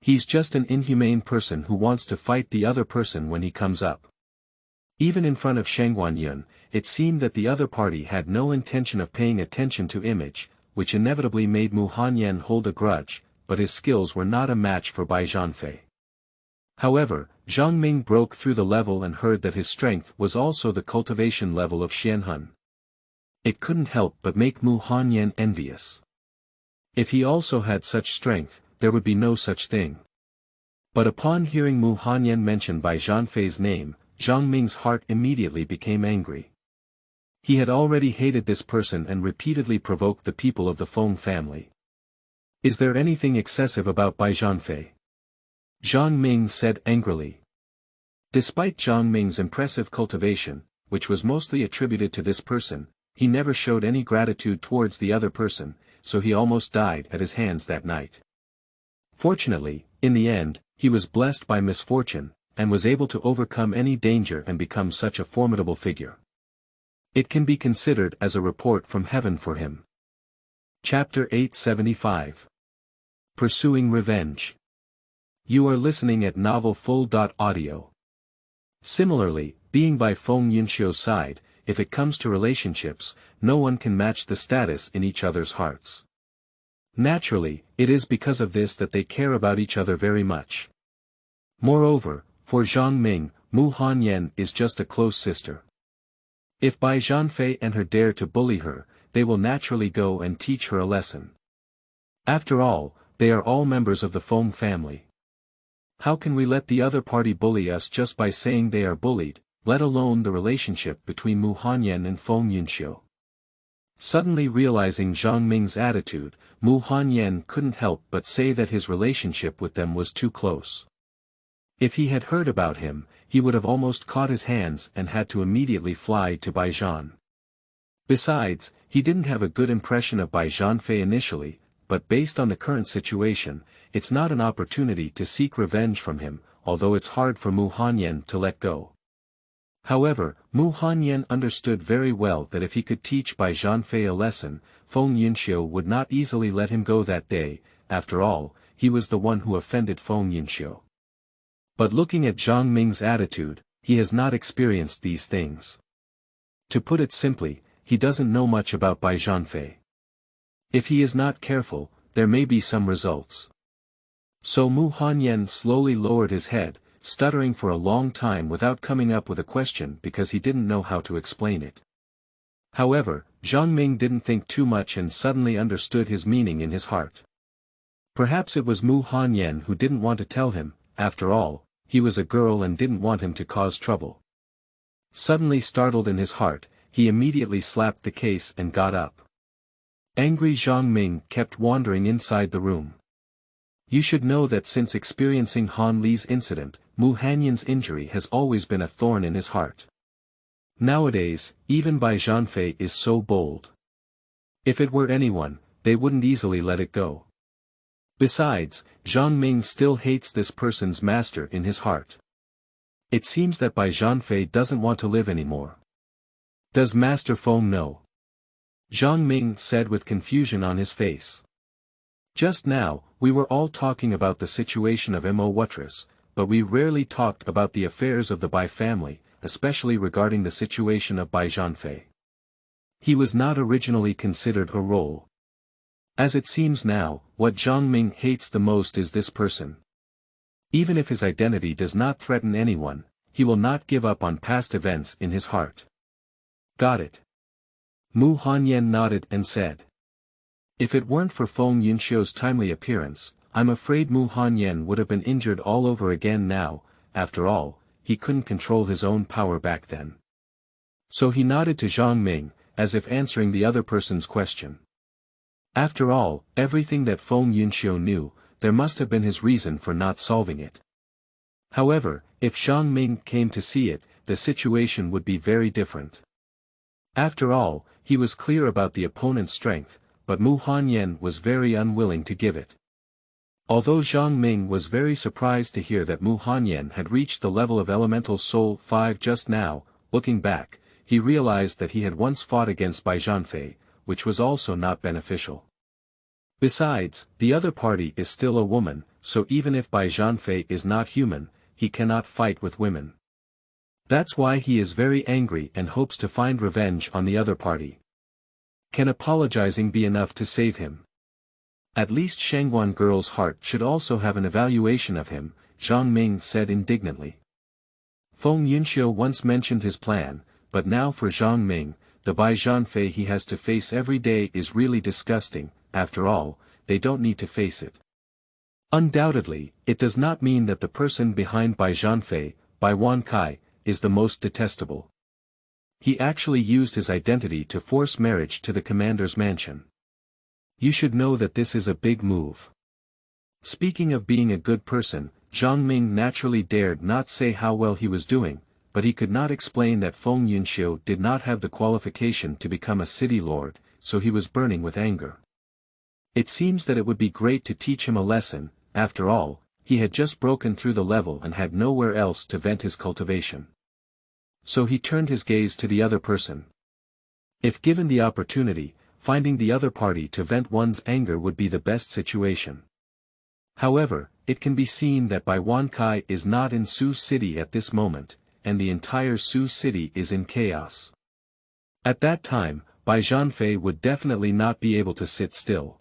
He's just an inhumane person who wants to fight the other person when he comes up. Even in front of Sheng Guanyun, it seemed that the other party had no intention of paying attention to image, which inevitably made Mu Hanyan hold a grudge, but his skills were not a match for Bai Zhanfei. However, Zhang Ming broke through the level and heard that his strength was also the cultivation level of Xianhun. It couldn't help but make Mu Hanyan envious. If he also had such strength, there would be no such thing. But upon hearing Mu Hanyan mentioned by Zhanfei's name, Zhang Ming's heart immediately became angry. He had already hated this person and repeatedly provoked the people of the Feng family. Is there anything excessive about Bai Zhanfei? Zhang Ming said angrily. Despite Zhang Ming's impressive cultivation, which was mostly attributed to this person, he never showed any gratitude towards the other person, so he almost died at his hands that night. Fortunately, in the end, he was blessed by misfortune, and was able to overcome any danger and become such a formidable figure. It can be considered as a report from heaven for him. Chapter 875. Pursuing Revenge. You are listening at novelfull.audio. Similarly, being by Feng Yunxiu's side, if it comes to relationships, no one can match the status in each other's hearts. Naturally, it is because of this that they care about each other very much. Moreover, for Zhang Ming, Mu Hanyan is just a close sister. If Bai Zhanfei and her dare to bully her, they will naturally go and teach her a lesson. After all, they are all members of the Feng family. How can we let the other party bully us just by saying they are bullied, let alone the relationship between Mu Hanyan and Feng Yunxiu? Suddenly realizing Zhang Ming's attitude, Mu Hanyan couldn't help but say that his relationship with them was too close. If he had heard about him, he would have almost caught his hands and had to immediately fly to Bai Zhan. Besides, he didn't have a good impression of Bai Zhanfei initially, but based on the current situation, it's not an opportunity to seek revenge from him, although it's hard for Mu Hanyan to let go. However, Mu Hanyan understood very well that if he could teach Bai Zhanfei a lesson, Feng Yunxiu would not easily let him go that day. After all, he was the one who offended Feng Yunxiu. But looking at Zhang Ming's attitude, he has not experienced these things. To put it simply, he doesn't know much about Bai Zhanfei. If he is not careful, there may be some results. So Mu Hanyan slowly lowered his head, stuttering for a long time without coming up with a question because he didn't know how to explain it. However, Zhang Ming didn't think too much and suddenly understood his meaning in his heart. Perhaps it was Mu Hanyan who didn't want to tell him, after all, he was a girl and didn't want him to cause trouble. Suddenly startled in his heart, he immediately slapped the case and got up. Angry Zhang Ming kept wandering inside the room. You should know that since experiencing Han Li's incident, Mu Hanyan's injury has always been a thorn in his heart. Nowadays, even Bai Zhanfei is so bold. If it were anyone, they wouldn't easily let it go. Besides, Zhang Ming still hates this person's master in his heart. It seems that Bai Zhanfei doesn't want to live anymore. Does Master Feng know? Zhang Ming said with confusion on his face. Just now, we were all talking about the situation of Mo Wutris, but we rarely talked about the affairs of the Bai family, especially regarding the situation of Bai Zhanfei. He was not originally considered a role. As it seems now, what Zhang Ming hates the most is this person. Even if his identity does not threaten anyone, he will not give up on past events in his heart. Got it. Mu Hanyan nodded and said. If it weren't for Feng Yunxiu's timely appearance, I'm afraid Mu Hanyan would have been injured all over again now. After all, he couldn't control his own power back then. So he nodded to Zhang Ming, as if answering the other person's question. After all, everything that Feng Yunxiu knew, there must have been his reason for not solving it. However, if Zhang Ming came to see it, the situation would be very different. After all, he was clear about the opponent's strength, but Mu Hanyan was very unwilling to give it. Although Zhang Ming was very surprised to hear that Mu Hanyan had reached the level of Elemental Soul 5 just now, looking back, he realized that he had once fought against Bai Zhanfei, which was also not beneficial. Besides, the other party is still a woman, so even if Bai Zhanfei is not human, he cannot fight with women. That's why he is very angry and hopes to find revenge on the other party. Can apologizing be enough to save him? At least Shangguan girl's heart should also have an evaluation of him, Zhang Ming said indignantly. Feng Yunxiu once mentioned his plan, but now for Zhang Ming, the Bai Zhanfei he has to face every day is really disgusting. After all, they don't need to face it. Undoubtedly, it does not mean that the person behind Bai Zhanfei, Bai Wankai, is the most detestable. He actually used his identity to force marriage to the commander's mansion. You should know that this is a big move. Speaking of being a good person, Zhang Ming naturally dared not say how well he was doing, but he could not explain that Feng Yunxiu did not have the qualification to become a city lord, so he was burning with anger. It seems that it would be great to teach him a lesson. After all, he had just broken through the level and had nowhere else to vent his cultivation. So he turned his gaze to the other person. If given the opportunity, finding the other party to vent one's anger would be the best situation. However, it can be seen that Bai Wankai is not in Su City at this moment. and the entire Su city is in chaos. At that time, Bai Zhanfei would definitely not be able to sit still.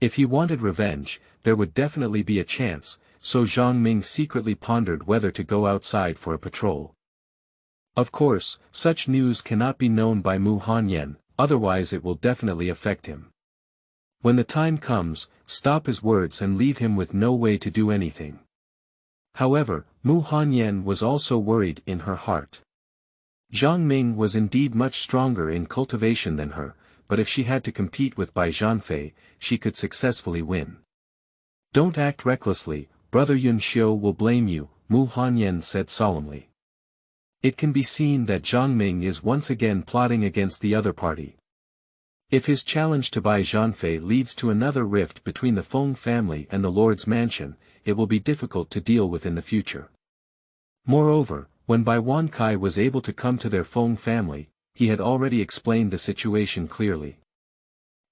If he wanted revenge, there would definitely be a chance, so Zhang Ming secretly pondered whether to go outside for a patrol. Of course, such news cannot be known by Mu Hanyan, otherwise it will definitely affect him. When the time comes, stop his words and leave him with no way to do anything. However, Mu Hanyan was also worried in her heart. Zhang Ming was indeed much stronger in cultivation than her, but if she had to compete with Bai Zhanfei, she could successfully win. Don't act recklessly, Brother Yun Xiu will blame you, Mu Hanyan said solemnly. It can be seen that Zhang Ming is once again plotting against the other party. If his challenge to Bai Zhanfei leads to another rift between the Feng family and the Lord's mansion, it will be difficult to deal with in the future. Moreover, when Bai Wankai was able to come to their Feng family, he had already explained the situation clearly.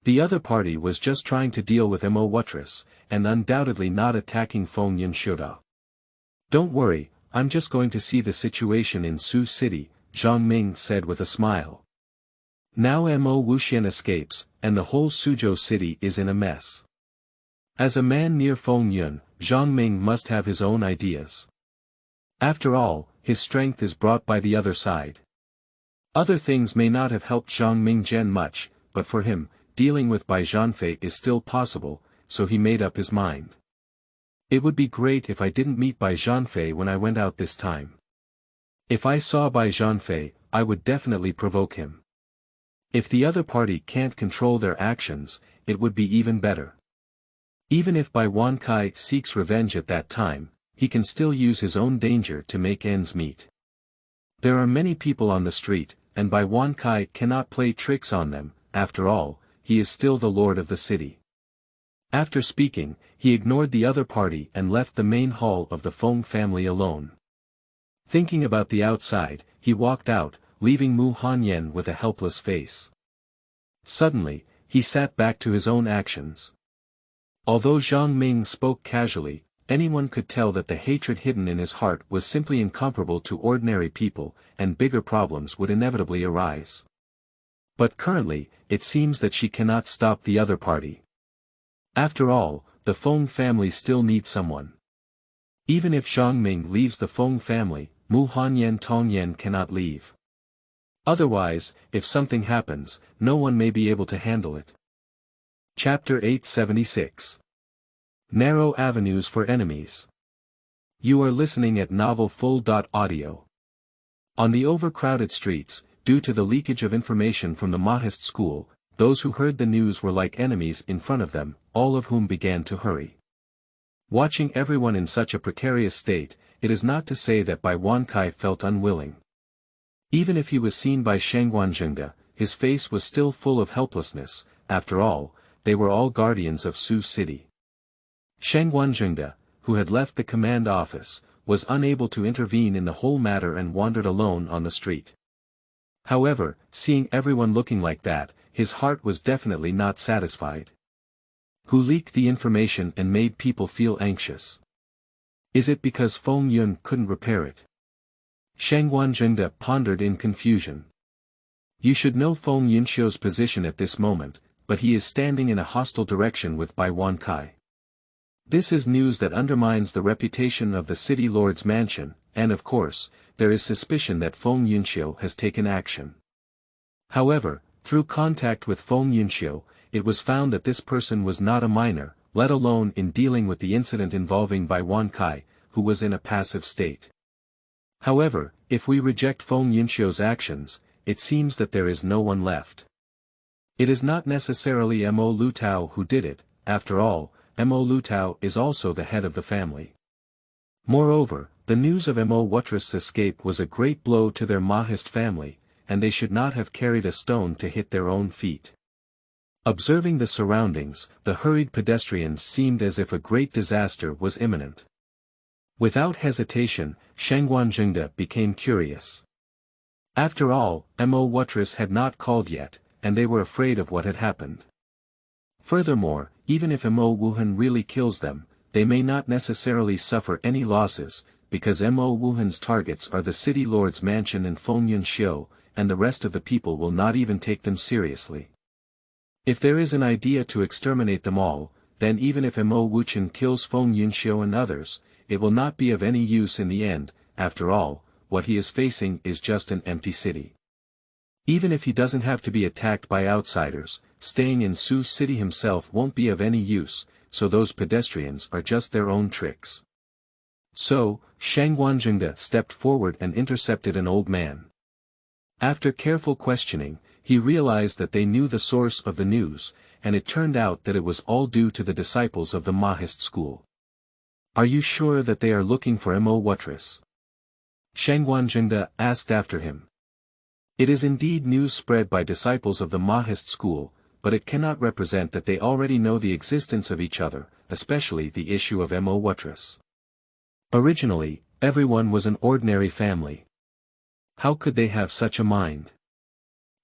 The other party was just trying to deal with Mo Wutris, and undoubtedly not attacking Feng Yunshuda. Don't worry, I'm just going to see the situation in Su City, Zhang Ming said with a smile. Now Mo Wuxian escapes, and the whole Suzhou city is in a mess. As a man near Feng Yun, Zhang Ming must have his own ideas. After all, his strength is brought by the other side. Other things may not have helped Zhang Ming Zhen much, but for him, dealing with Bai Zhanfei is still possible, so he made up his mind. It would be great if I didn't meet Bai Zhanfei when I went out this time. If I saw Bai Zhanfei, I would definitely provoke him. If the other party can't control their actions, it would be even better. Even if Bai Wankai seeks revenge at that time, he can still use his own danger to make ends meet. There are many people on the street, and Bai Wankai cannot play tricks on them, after all, he is still the lord of the city. After speaking, he ignored the other party and left the main hall of the Feng family alone. Thinking about the outside, he walked out, leaving Mu Hanyan with a helpless face. Suddenly, he sat back to his own actions. Although Zhang Ming spoke casually, anyone could tell that the hatred hidden in his heart was simply incomparable to ordinary people, and bigger problems would inevitably arise. But currently, it seems that she cannot stop the other party. After all, the Feng family still needs someone. Even if Zhang Ming leaves the Feng family, Mu Hanyan Tongyan cannot leave. Otherwise, if something happens, no one may be able to handle it. Chapter 876. Narrow Avenues for Enemies. You are listening at novelfull.audio. On the overcrowded streets, due to the leakage of information from the Mahist school, those who heard the news were like enemies in front of them, all of whom began to hurry. Watching everyone in such a precarious state, it is not to say that Bai Wankai felt unwilling. Even if he was seen by Shengguanzhengde, his face was still full of helplessness. After all, they were all guardians of Su City. Shengguanzhengde, who had left the command office, was unable to intervene in the whole matter and wandered alone on the street. However, seeing everyone looking like that, his heart was definitely not satisfied. Who leaked the information and made people feel anxious? Is it because Feng Yun couldn't repair it? Shengguanzhengde pondered in confusion. You should know Feng Yunxiu's position at this moment, but he is standing in a hostile direction with Bai Wankai. This is news that undermines the reputation of the city lord's mansion, and of course, there is suspicion that Feng Yunxiu has taken action. However, through contact with Feng Yunxiu, it was found that this person was not a minor, let alone in dealing with the incident involving Bai Wankai, who was in a passive state. However, if we reject Feng Yunxiu's actions, it seems that there is no one left. It is not necessarily Mo Lutao who did it, after all, Mo Lutao is also the head of the family. Moreover, the news of Mo Wutris' escape was a great blow to their Mahist family, and they should not have carried a stone to hit their own feet. Observing the surroundings, the hurried pedestrians seemed as if a great disaster was imminent. Without hesitation, Shengguanzhengde became curious. After all, Mo Wutris had not called yet, and they were afraid of what had happened. Furthermore, even if Mo Wuhan really kills them, they may not necessarily suffer any losses, because Mo Wuhan's targets are the city lord's mansion and Feng Yunxiu, and the rest of the people will not even take them seriously. If there is an idea to exterminate them all, then even if Mo Wuchen kills Feng Yunxiu and others, it will not be of any use in the end. After all, what he is facing is just an empty city. Even if he doesn't have to be attacked by outsiders, staying in Su City himself won't be of any use, so those pedestrians are just their own tricks. So, Shang Wanzhengde stepped forward and intercepted an old man. After careful questioning, he realized that they knew the source of the news, and it turned out that it was all due to the disciples of the Mahist school. "Are you sure that they are looking for Mo Wutris?" Shang Wanzhengde asked after him. "It is indeed news spread by disciples of the Mahist school, but it cannot represent that they already know the existence of each other, especially the issue of Mo Wutris. Originally, everyone was an ordinary family. How could they have such a mind?"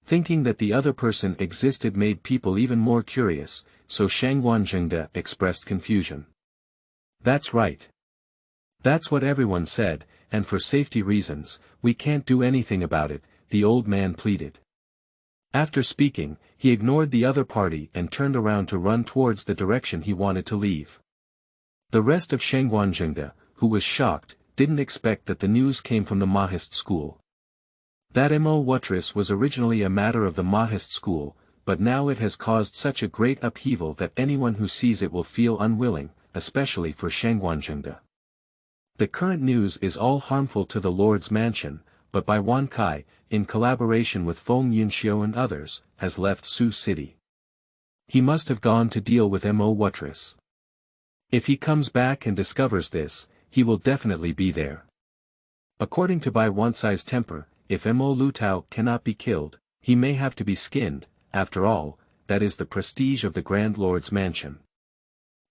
Thinking that the other person existed made people even more curious, so Shang Wanzhengde expressed confusion. "That's right. That's what everyone said, and for safety reasons, we can't do anything about it," the old man pleaded. After speaking, he ignored the other party and turned around to run towards the direction he wanted to leave. The rest of Shang Wanzhengde, who was shocked, didn't expect that the news came from the Mahist school. That Mo Wutris was originally a matter of the Mahist school, but now it has caused such a great upheaval that anyone who sees it will feel unwilling, especially for Shang Wanzhengde. The current news is all harmful to the Lord's mansion, but Bai Wan Kai, in collaboration with Feng Yunxiu and others, has left Su City. He must have gone to deal with Mo Wutris. If he comes back and discovers this, he will definitely be there. According to Bai Wansai's temper, if Mo Lutao cannot be killed, he may have to be skinned. After all, that is the prestige of the Grand Lord's mansion.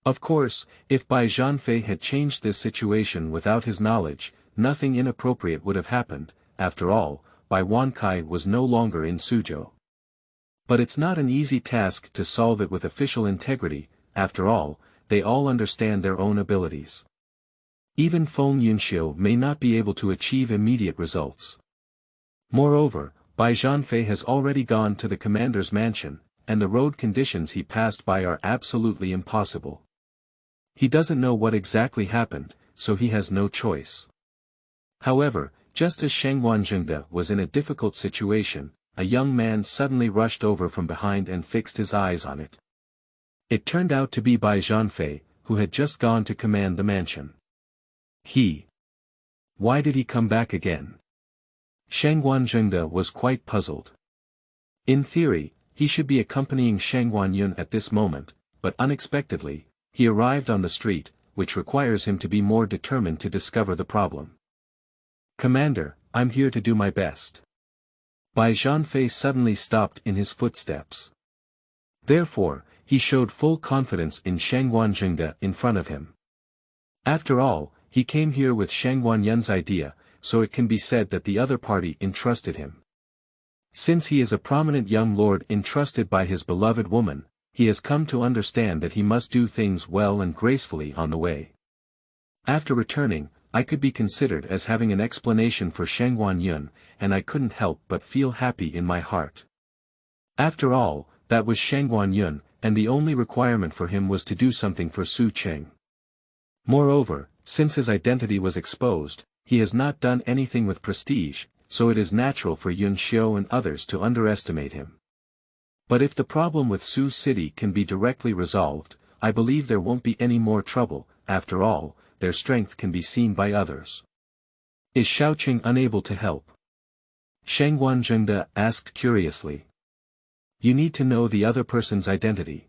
Of course, if Bai Zhanfei had changed this situation without his knowledge, nothing inappropriate would have happened. After all, Bai Wan Kai was no longer in Suzhou. But it's not an easy task to solve it with official integrity. After all, they all understand their own abilities. Even Feng Yunxiu may not be able to achieve immediate results. Moreover, Bai Zhanfei has already gone to the commander's mansion, and the road conditions he passed by are absolutely impossible. He doesn't know what exactly happened, so he has no choice. However, just as Shang Wanzhengde was in a difficult situation, a young man suddenly rushed over from behind and fixed his eyes on it. It turned out to be Bai Zhanfei, who had just gone to command the mansion. Why did he come back again? Shang Wanzhengde was quite puzzled. In theory, he should be accompanying Shang Wanyun at this moment, but unexpectedly, he arrived on the street, which requires him to be more determined to discover the problem. "Commander, I'm here to do my best." Bai Zhanfei suddenly stopped in his footsteps. Therefore, he showed full confidence in Shang Wanzhengde in front of him. After all, he came here with Shang Wanyun's idea, so it can be said that the other party entrusted him. Since he is a prominent young lord entrusted by his beloved woman, he has come to understand that he must do things well and gracefully on the way. After returning, I could be considered as having an explanation for Shang Wanyun, and I couldn't help but feel happy in my heart. After all, that was Shang Wanyun, and the only requirement for him was to do something for Su Cheng. Moreover, since his identity was exposed, he has not done anything with prestige, so it is natural for Yun Xiu and others to underestimate him. But if the problem with Su City can be directly resolved, I believe there won't be any more trouble. After all, their strength can be seen by others. Is Shaoqing unable to help? Shang Wanzhengde asked curiously. You need to know the other person's identity.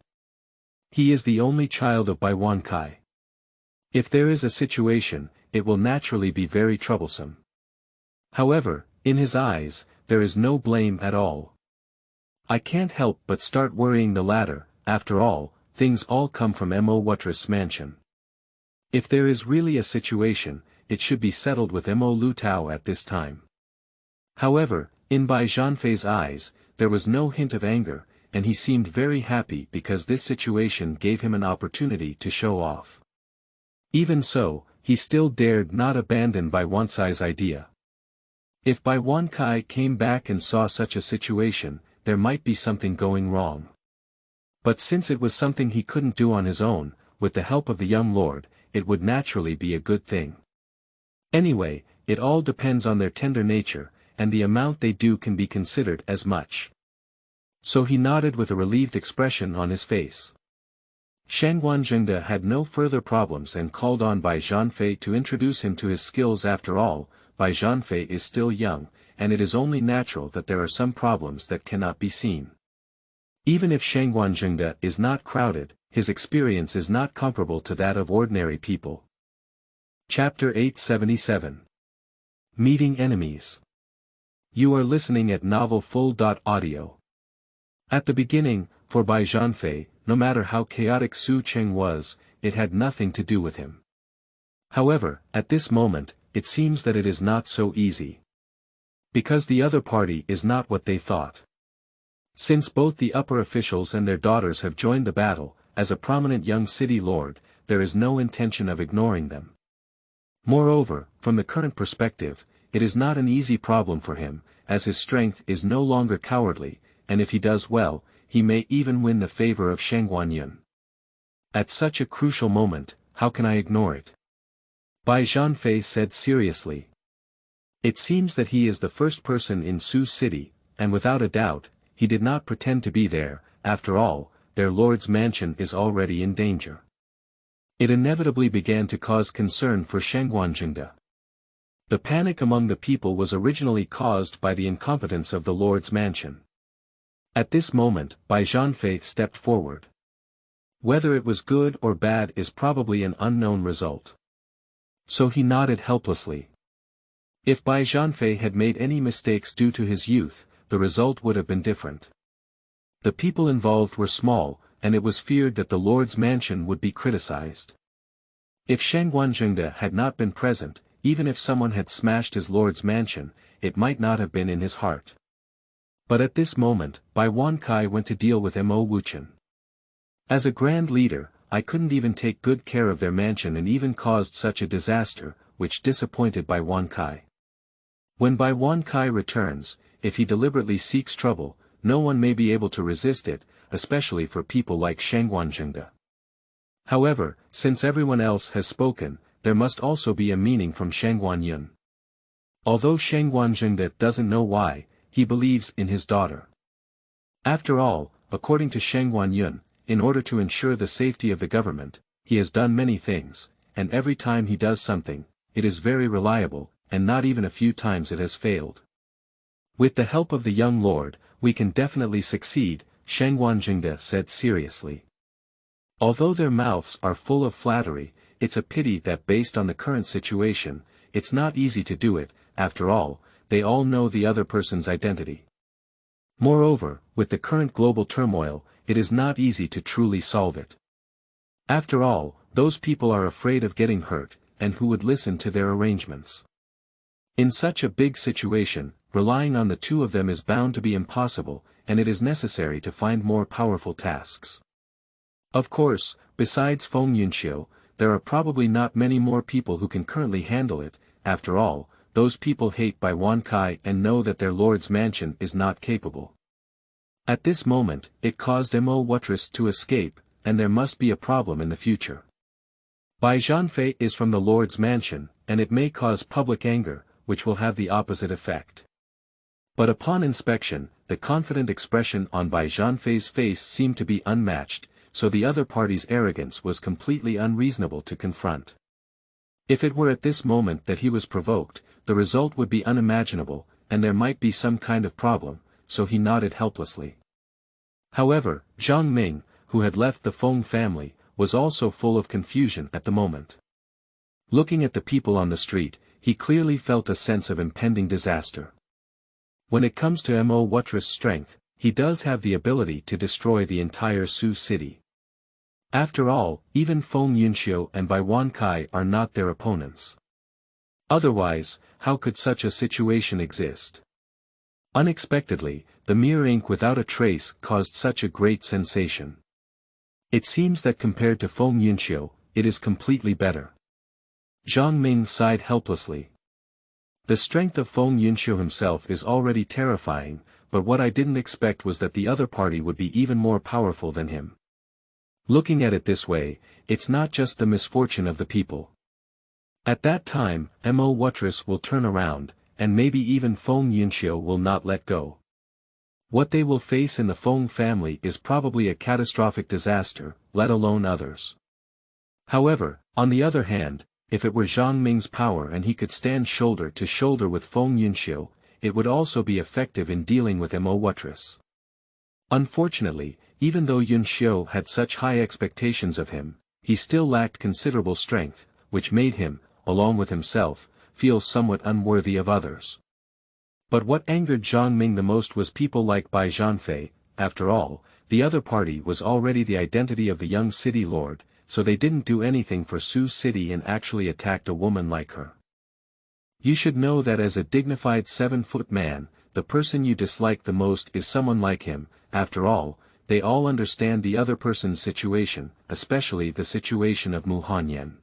He is the only child of Bai Wan Kai. If there is a situation, it will naturally be very troublesome. However, in his eyes, there is no blame at all. I can't help but start worrying the latter. After all, things all come from Mo Wutris' mansion. If there is really a situation, it should be settled with Mo Lutao at this time. However, in Bai Zhanfei's eyes, there was no hint of anger, and he seemed very happy because this situation gave him an opportunity to show off. Even so, he still dared not abandon Bai Wancai's idea. If Bai Wancai came back and saw such a situation, there might be something going wrong. But since it was something he couldn't do on his own, with the help of the young lord, it would naturally be a good thing. Anyway, it all depends on their tender nature, and the amount they do can be considered as much. So he nodded with a relieved expression on his face. Shangguanzhengde had no further problems and called on Bai Zhanfei to introduce him to his skills. After all, Bai Zhanfei is still young, and it is only natural that there are some problems that cannot be seen. Even if Shangguanzhengde is not crowded, his experience is not comparable to that of ordinary people. Chapter 877. Meeting Enemies. You are listening at novelfull.audio. At the beginning, for Bai Zhanfei, no matter how chaotic Su Cheng was, it had nothing to do with him. However, at this moment, it seems that it is not so easy. Because the other party is not what they thought. Since both the upper officials and their daughters have joined the battle, as a prominent young city lord, there is no intention of ignoring them. Moreover, from the current perspective, it is not an easy problem for him, as his strength is no longer cowardly, and if he does well, he may even win the favor of Shangguanyun. At such a crucial moment, how can I ignore it? Bai Zhanfei said seriously. It seems that he is the first person in Su City, and without a doubt, he did not pretend to be there. After all, their lord's mansion is already in danger. It inevitably began to cause concern for Shangguanzhengde. The panic among the people was originally caused by the incompetence of the lord's mansion. At this moment, Bai Zhanfei stepped forward. Whether it was good or bad is probably an unknown result. So he nodded helplessly. If Bai Zhanfei had made any mistakes due to his youth, the result would have been different. The people involved were small, and it was feared that the lord's mansion would be criticized. If Shangguanzhengde had not been present, even if someone had smashed his lord's mansion, it might not have been in his heart. But at this moment, Bai Wancai went to deal with Mo Wuchen. As a grand leader, I couldn't even take good care of their mansion and even caused such a disaster, which disappointed Bai Wancai. When Bai Wancai returns, if he deliberately seeks trouble, no one may be able to resist it, especially for people like Shangguanzhengde. However, since everyone else has spoken, there must also be a meaning from Shangguanyun. Although Shangguanzhengde doesn't know why, he believes in his daughter. After all, according to Shangguanyun, in order to ensure the safety of the government, he has done many things, and every time he does something, it is very reliable, and not even a few times it has failed. With the help of the young lord, we can definitely succeed, Shangguanzhengde said seriously. Although their mouths are full of flattery, it's a pity that based on the current situation, it's not easy to do it. After all, they all know the other person's identity. Moreover, with the current global turmoil, it is not easy to truly solve it. After all, those people are afraid of getting hurt, and who would listen to their arrangements? In such a big situation, relying on the two of them is bound to be impossible, and it is necessary to find more powerful tasks. Of course, besides Feng Yunxiu, there are probably not many more people who can currently handle it. After all, those people hate Bai Wancai and know that their lord's mansion is not capable. At this moment, it caused Mo Wuchen to escape, and there must be a problem in the future. Bai Zhanfei is from the lord's mansion, and it may cause public anger, which will have the opposite effect. But upon inspection, the confident expression on Bai Zhanfei's face seemed to be unmatched, so the other party's arrogance was completely unreasonable to confront. If it were at this moment that he was provoked, the result would be unimaginable, and there might be some kind of problem, so he nodded helplessly. However, Zhang Ming, who had left the Feng family, was also full of confusion at the moment. Looking at the people on the street, he clearly felt a sense of impending disaster. When it comes to Mo Wuchen's strength, he does have the ability to destroy the entire Su city. After all, even Feng Yunxiu and Bai Wancai are not their opponents. Otherwise, how could such a situation exist? Unexpectedly, the mere ink without a trace caused such a great sensation. It seems that compared to Feng Yunxiu, it is completely better. Zhang Ming sighed helplessly. The strength of Feng Yunxiu himself is already terrifying, but what I didn't expect was that the other party would be even more powerful than him. Looking at it this way, it's not just the misfortune of the people. At that time, Mo Wutress will turn around, and maybe even Feng Yunxiu will not let go. What they will face in the Feng family is probably a catastrophic disaster, let alone others. However, on the other hand, if it were Zhang Ming's power and he could stand shoulder to shoulder with Feng Yunxiu, it would also be effective in dealing with Mo Wutress. Unfortunately, even though Yunxiu had such high expectations of him, he still lacked considerable strength, which made him, along with himself, feel somewhat unworthy of others. But what angered Zhang Ming the most was people like Bai Zhanfei. After all, the other party was already the identity of the young city lord, so they didn't do anything for Su City and actually attacked a woman like her. You should know that as a dignified 7-foot man, the person you dislike the most is someone like him. After all, they all understand the other person's situation, especially the situation of Mu Hanyan.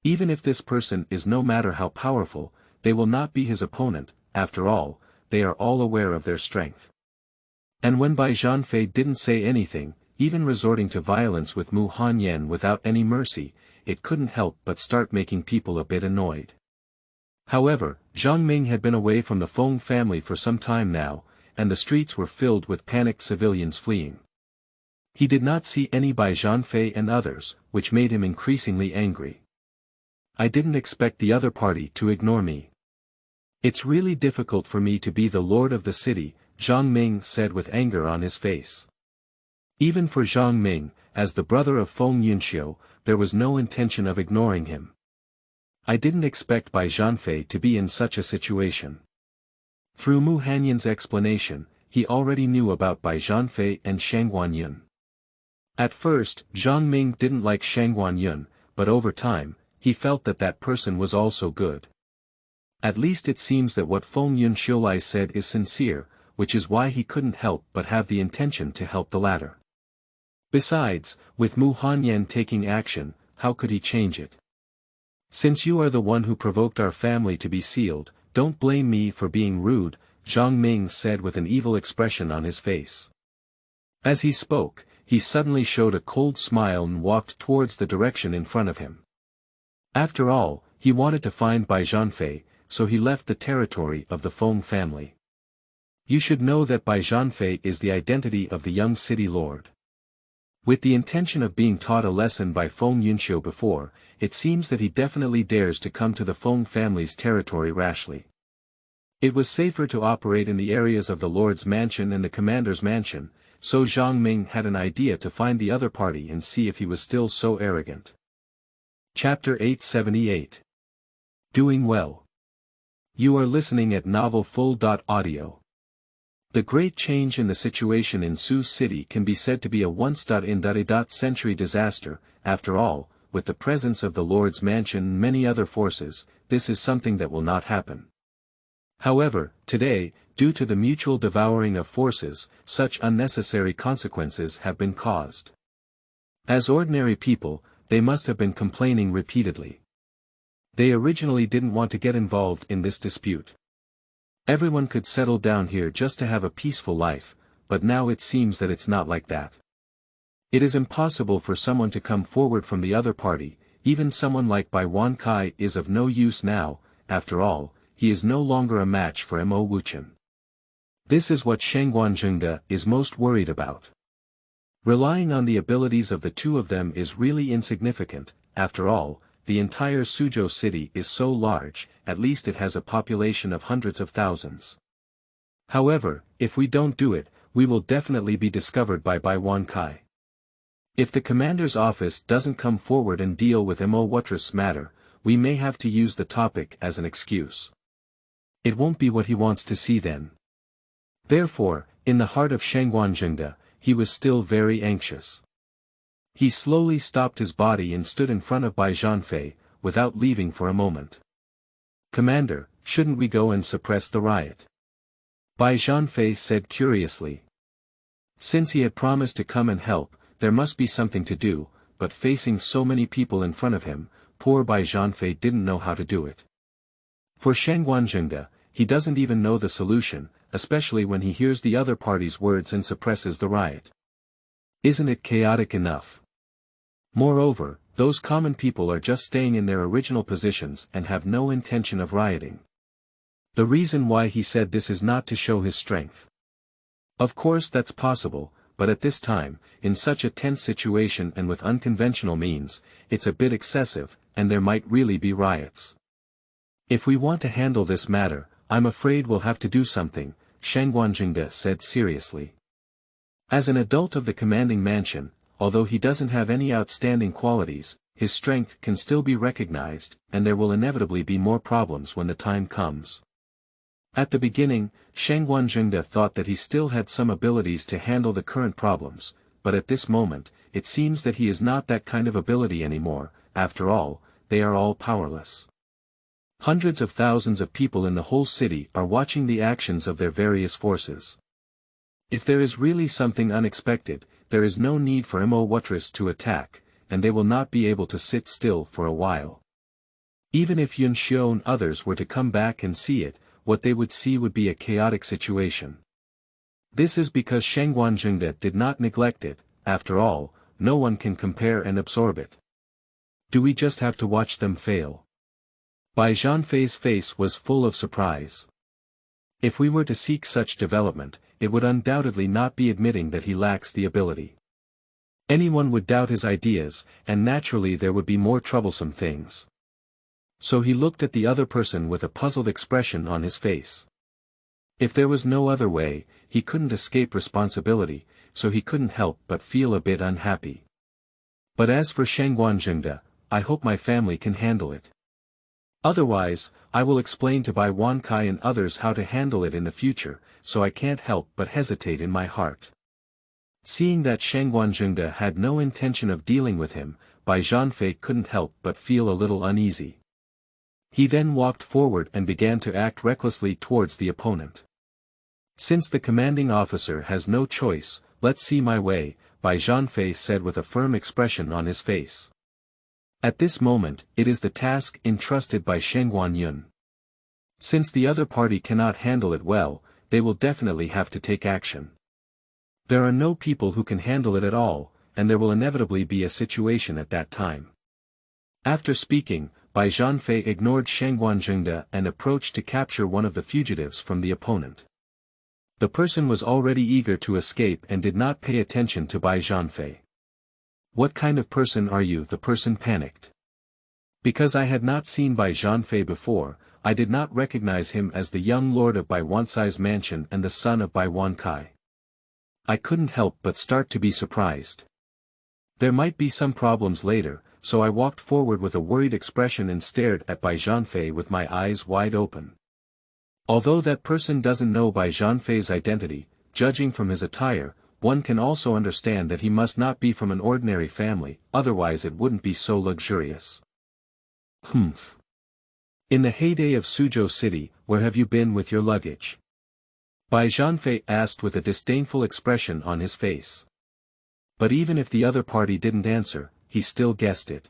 Even if this person is no matter how powerful, they will not be his opponent. After all, they are all aware of their strength. And when Bai Zhanfei didn't say anything, even resorting to violence with Mu Hanyan without any mercy, it couldn't help but start making people a bit annoyed. However, Zhang Ming had been away from the Feng family for some time now, and the streets were filled with panicked civilians fleeing. He did not see any Bai Zhanfei and others, which made him increasingly angry. I didn't expect the other party to ignore me. It's really difficult for me to be the lord of the city, Zhang Ming said with anger on his face. Even for Zhang Ming, as the brother of Feng Yunxiu, there was no intention of ignoring him. I didn't expect Bai Zhanfei to be in such a situation. Through Mu Hanyan's explanation, he already knew about Bai Zhanfei and Shang Guanyun. At first, Zhang Ming didn't like Shang Guanyun, but over time, he felt that that person was also good. At least it seems that what Feng Yunxiu said is sincere, which is why he couldn't help but have the intention to help the latter. Besides, with Mu Hanyan taking action, how could he change it? Since you are the one who provoked our family to be sealed, don't blame me for being rude, Zhang Ming said with an evil expression on his face. As he spoke, he suddenly showed a cold smile and walked towards the direction in front of him. After all, he wanted to find Bai Zhanfei, so he left the territory of the Feng family. You should know that Bai Zhanfei is the identity of the young city lord. With the intention of being taught a lesson by Feng Yunxiu before, it seems that he definitely dares to come to the Feng family's territory rashly. It was safer to operate in the areas of the Lord's mansion and the Commander's mansion, so Zhang Ming had an idea to find the other party and see if he was still so arrogant. Chapter 878. Doing Well. You are listening at novelfull.audio. The great change in the situation in Su City can be said to be a once-in-a-century disaster. After all, with the presence of the Lord's mansion and many other forces, this is something that will not happen. However, today, due to the mutual devouring of forces, such unnecessary consequences have been caused. As ordinary people, they must have been complaining repeatedly. They originally didn't want to get involved in this dispute. Everyone could settle down here just to have a peaceful life, but now it seems that it's not like that. It is impossible for someone to come forward from the other party. Even someone like Bai Wankai is of no use now. After all, he is no longer a match for Mo Wuchen. This is what Sheng Guanzhengde is most worried about. Relying on the abilities of the two of them is really insignificant. After all, the entire Suzhou city is so large, at least it has a population of hundreds of thousands. However, if we don't do it, we will definitely be discovered by Bai Wankai. If the commander's office doesn't come forward and deal with Mo Wutress' matter, we may have to use the topic as an excuse. It won't be what he wants to see then. Therefore, in the heart of Sheng Guanzhengde, he was still very anxious. He slowly stopped his body and stood in front of Bai Zhanfei, without leaving for a moment. "Commander, shouldn't we go and suppress the riot?" Bai Zhanfei said curiously. Since he had promised to come and help, there must be something to do, but facing so many people in front of him, poor Bai Zhanfei didn't know how to do it. For Shengguanzhengde, he doesn't even know the solution, especially when he hears the other party's words and suppresses the riot. Isn't it chaotic enough? Moreover, those common people are just staying in their original positions and have no intention of rioting. The reason why he said this is not to show his strength. Of course that's possible, but at this time, in such a tense situation and with unconventional means, it's a bit excessive, and there might really be riots. If we want to handle this matter, I'm afraid we'll have to do something, Shengguanzhengde said seriously. As an adult of the commanding mansion, although he doesn't have any outstanding qualities, his strength can still be recognized, and there will inevitably be more problems when the time comes. At the beginning, Shengguanzhengde thought that he still had some abilities to handle the current problems, but at this moment, it seems that he is not that kind of ability anymore. After all, they are all powerless. Hundreds of thousands of people in the whole city are watching the actions of their various forces. If there is really something unexpected, there is no need for Mo to attack, and they will not be able to sit still for a while. Even if Yun Xiao and others were to come back and see it, what they would see would be a chaotic situation. This is because Shengguanzhengde did not neglect it. After all, no one can compare and absorb it. Do we just have to watch them fail? Bai Zhanfei's face was full of surprise. If we were to seek such development, it would undoubtedly not be admitting that he lacks the ability. Anyone would doubt his ideas, and naturally there would be more troublesome things. So he looked at the other person with a puzzled expression on his face. If there was no other way, he couldn't escape responsibility, so he couldn't help but feel a bit unhappy. But as for Shengguanzhengde, I hope my family can handle it. Otherwise, I will explain to Bai Wankai and others how to handle it in the future, so I can't help but hesitate in my heart. Seeing that Shengguanzhengde had no intention of dealing with him, Bai Zhanfei couldn't help but feel a little uneasy. He then walked forward and began to act recklessly towards the opponent. Since the commanding officer has no choice, let's see my way, Bai Zhanfei said with a firm expression on his face. At this moment, it is the task entrusted by Shengguanyun. Since the other party cannot handle it well, they will definitely have to take action. There are no people who can handle it at all, and there will inevitably be a situation at that time. After speaking, Bai Zhanfei ignored Shengguanzhengde and approached to capture one of the fugitives from the opponent. The person was already eager to escape and did not pay attention to Bai Zhanfei. What kind of person are you? The person panicked. Because I had not seen Bai Zhanfei before, I did not recognize him as the young lord of Bai Wansai's mansion and the son of Bai Wankai. I couldn't help but start to be surprised. There might be some problems later, so I walked forward with a worried expression and stared at Bai Zhanfei with my eyes wide open. Although that person doesn't know Bai Zhanfei's identity, judging from his attire, one can also understand that he must not be from an ordinary family, otherwise it wouldn't be so luxurious. Humph. In the heyday of Suzhou City, where have you been with your luggage? Bai Zhanfei asked with a disdainful expression on his face. But even if the other party didn't answer, he still guessed it.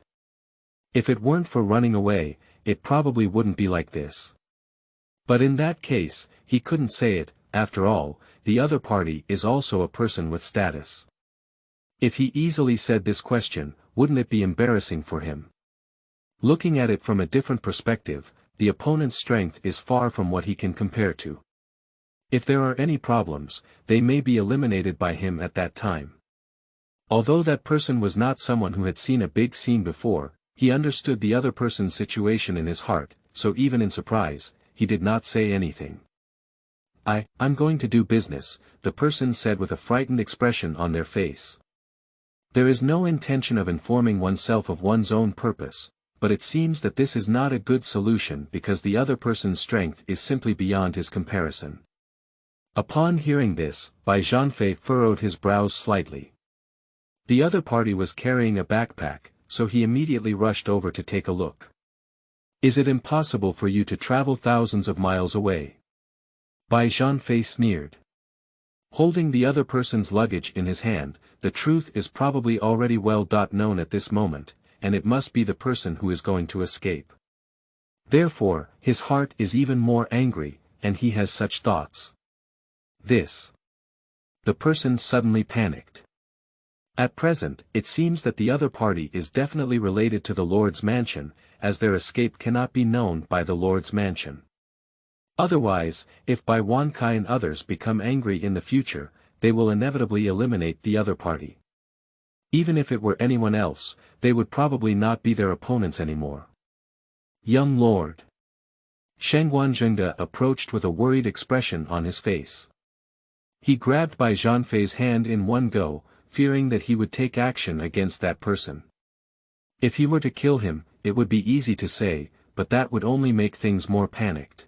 If it weren't for running away, it probably wouldn't be like this. But in that case, he couldn't say it. After all, the other party is also a person with status. If he easily said this question, wouldn't it be embarrassing for him? Looking at it from a different perspective, the opponent's strength is far from what he can compare to. If there are any problems, they may be eliminated by him at that time. Although that person was not someone who had seen a big scene before, he understood the other person's situation in his heart, so even in surprise, he did not say anything. I'm going to do business, the person said with a frightened expression on their face. There is no intention of informing oneself of one's own purpose, but it seems that this is not a good solution because the other person's strength is simply beyond his comparison. Upon hearing this, Bai Zhanfei furrowed his brows slightly. The other party was carrying a backpack, so he immediately rushed over to take a look. Is it impossible for you to travel thousands of miles away? Bai Zhanfei sneered. Holding the other person's luggage in his hand, the truth is probably already well known at this moment, and it must be the person who is going to escape. Therefore, his heart is even more angry, and he has such thoughts. The person suddenly panicked. At present, it seems that the other party is definitely related to the Lord's mansion, as their escape cannot be known by the Lord's mansion. Otherwise, if Bai Wankai and others become angry in the future, they will inevitably eliminate the other party. Even if it were anyone else, they would probably not be their opponents anymore. Young Lord. Sheng Wanzhengde approached with a worried expression on his face. He grabbed Bai Zhanfei's hand in one go, fearing that he would take action against that person. If he were to kill him, it would be easy to say, but that would only make things more panicked.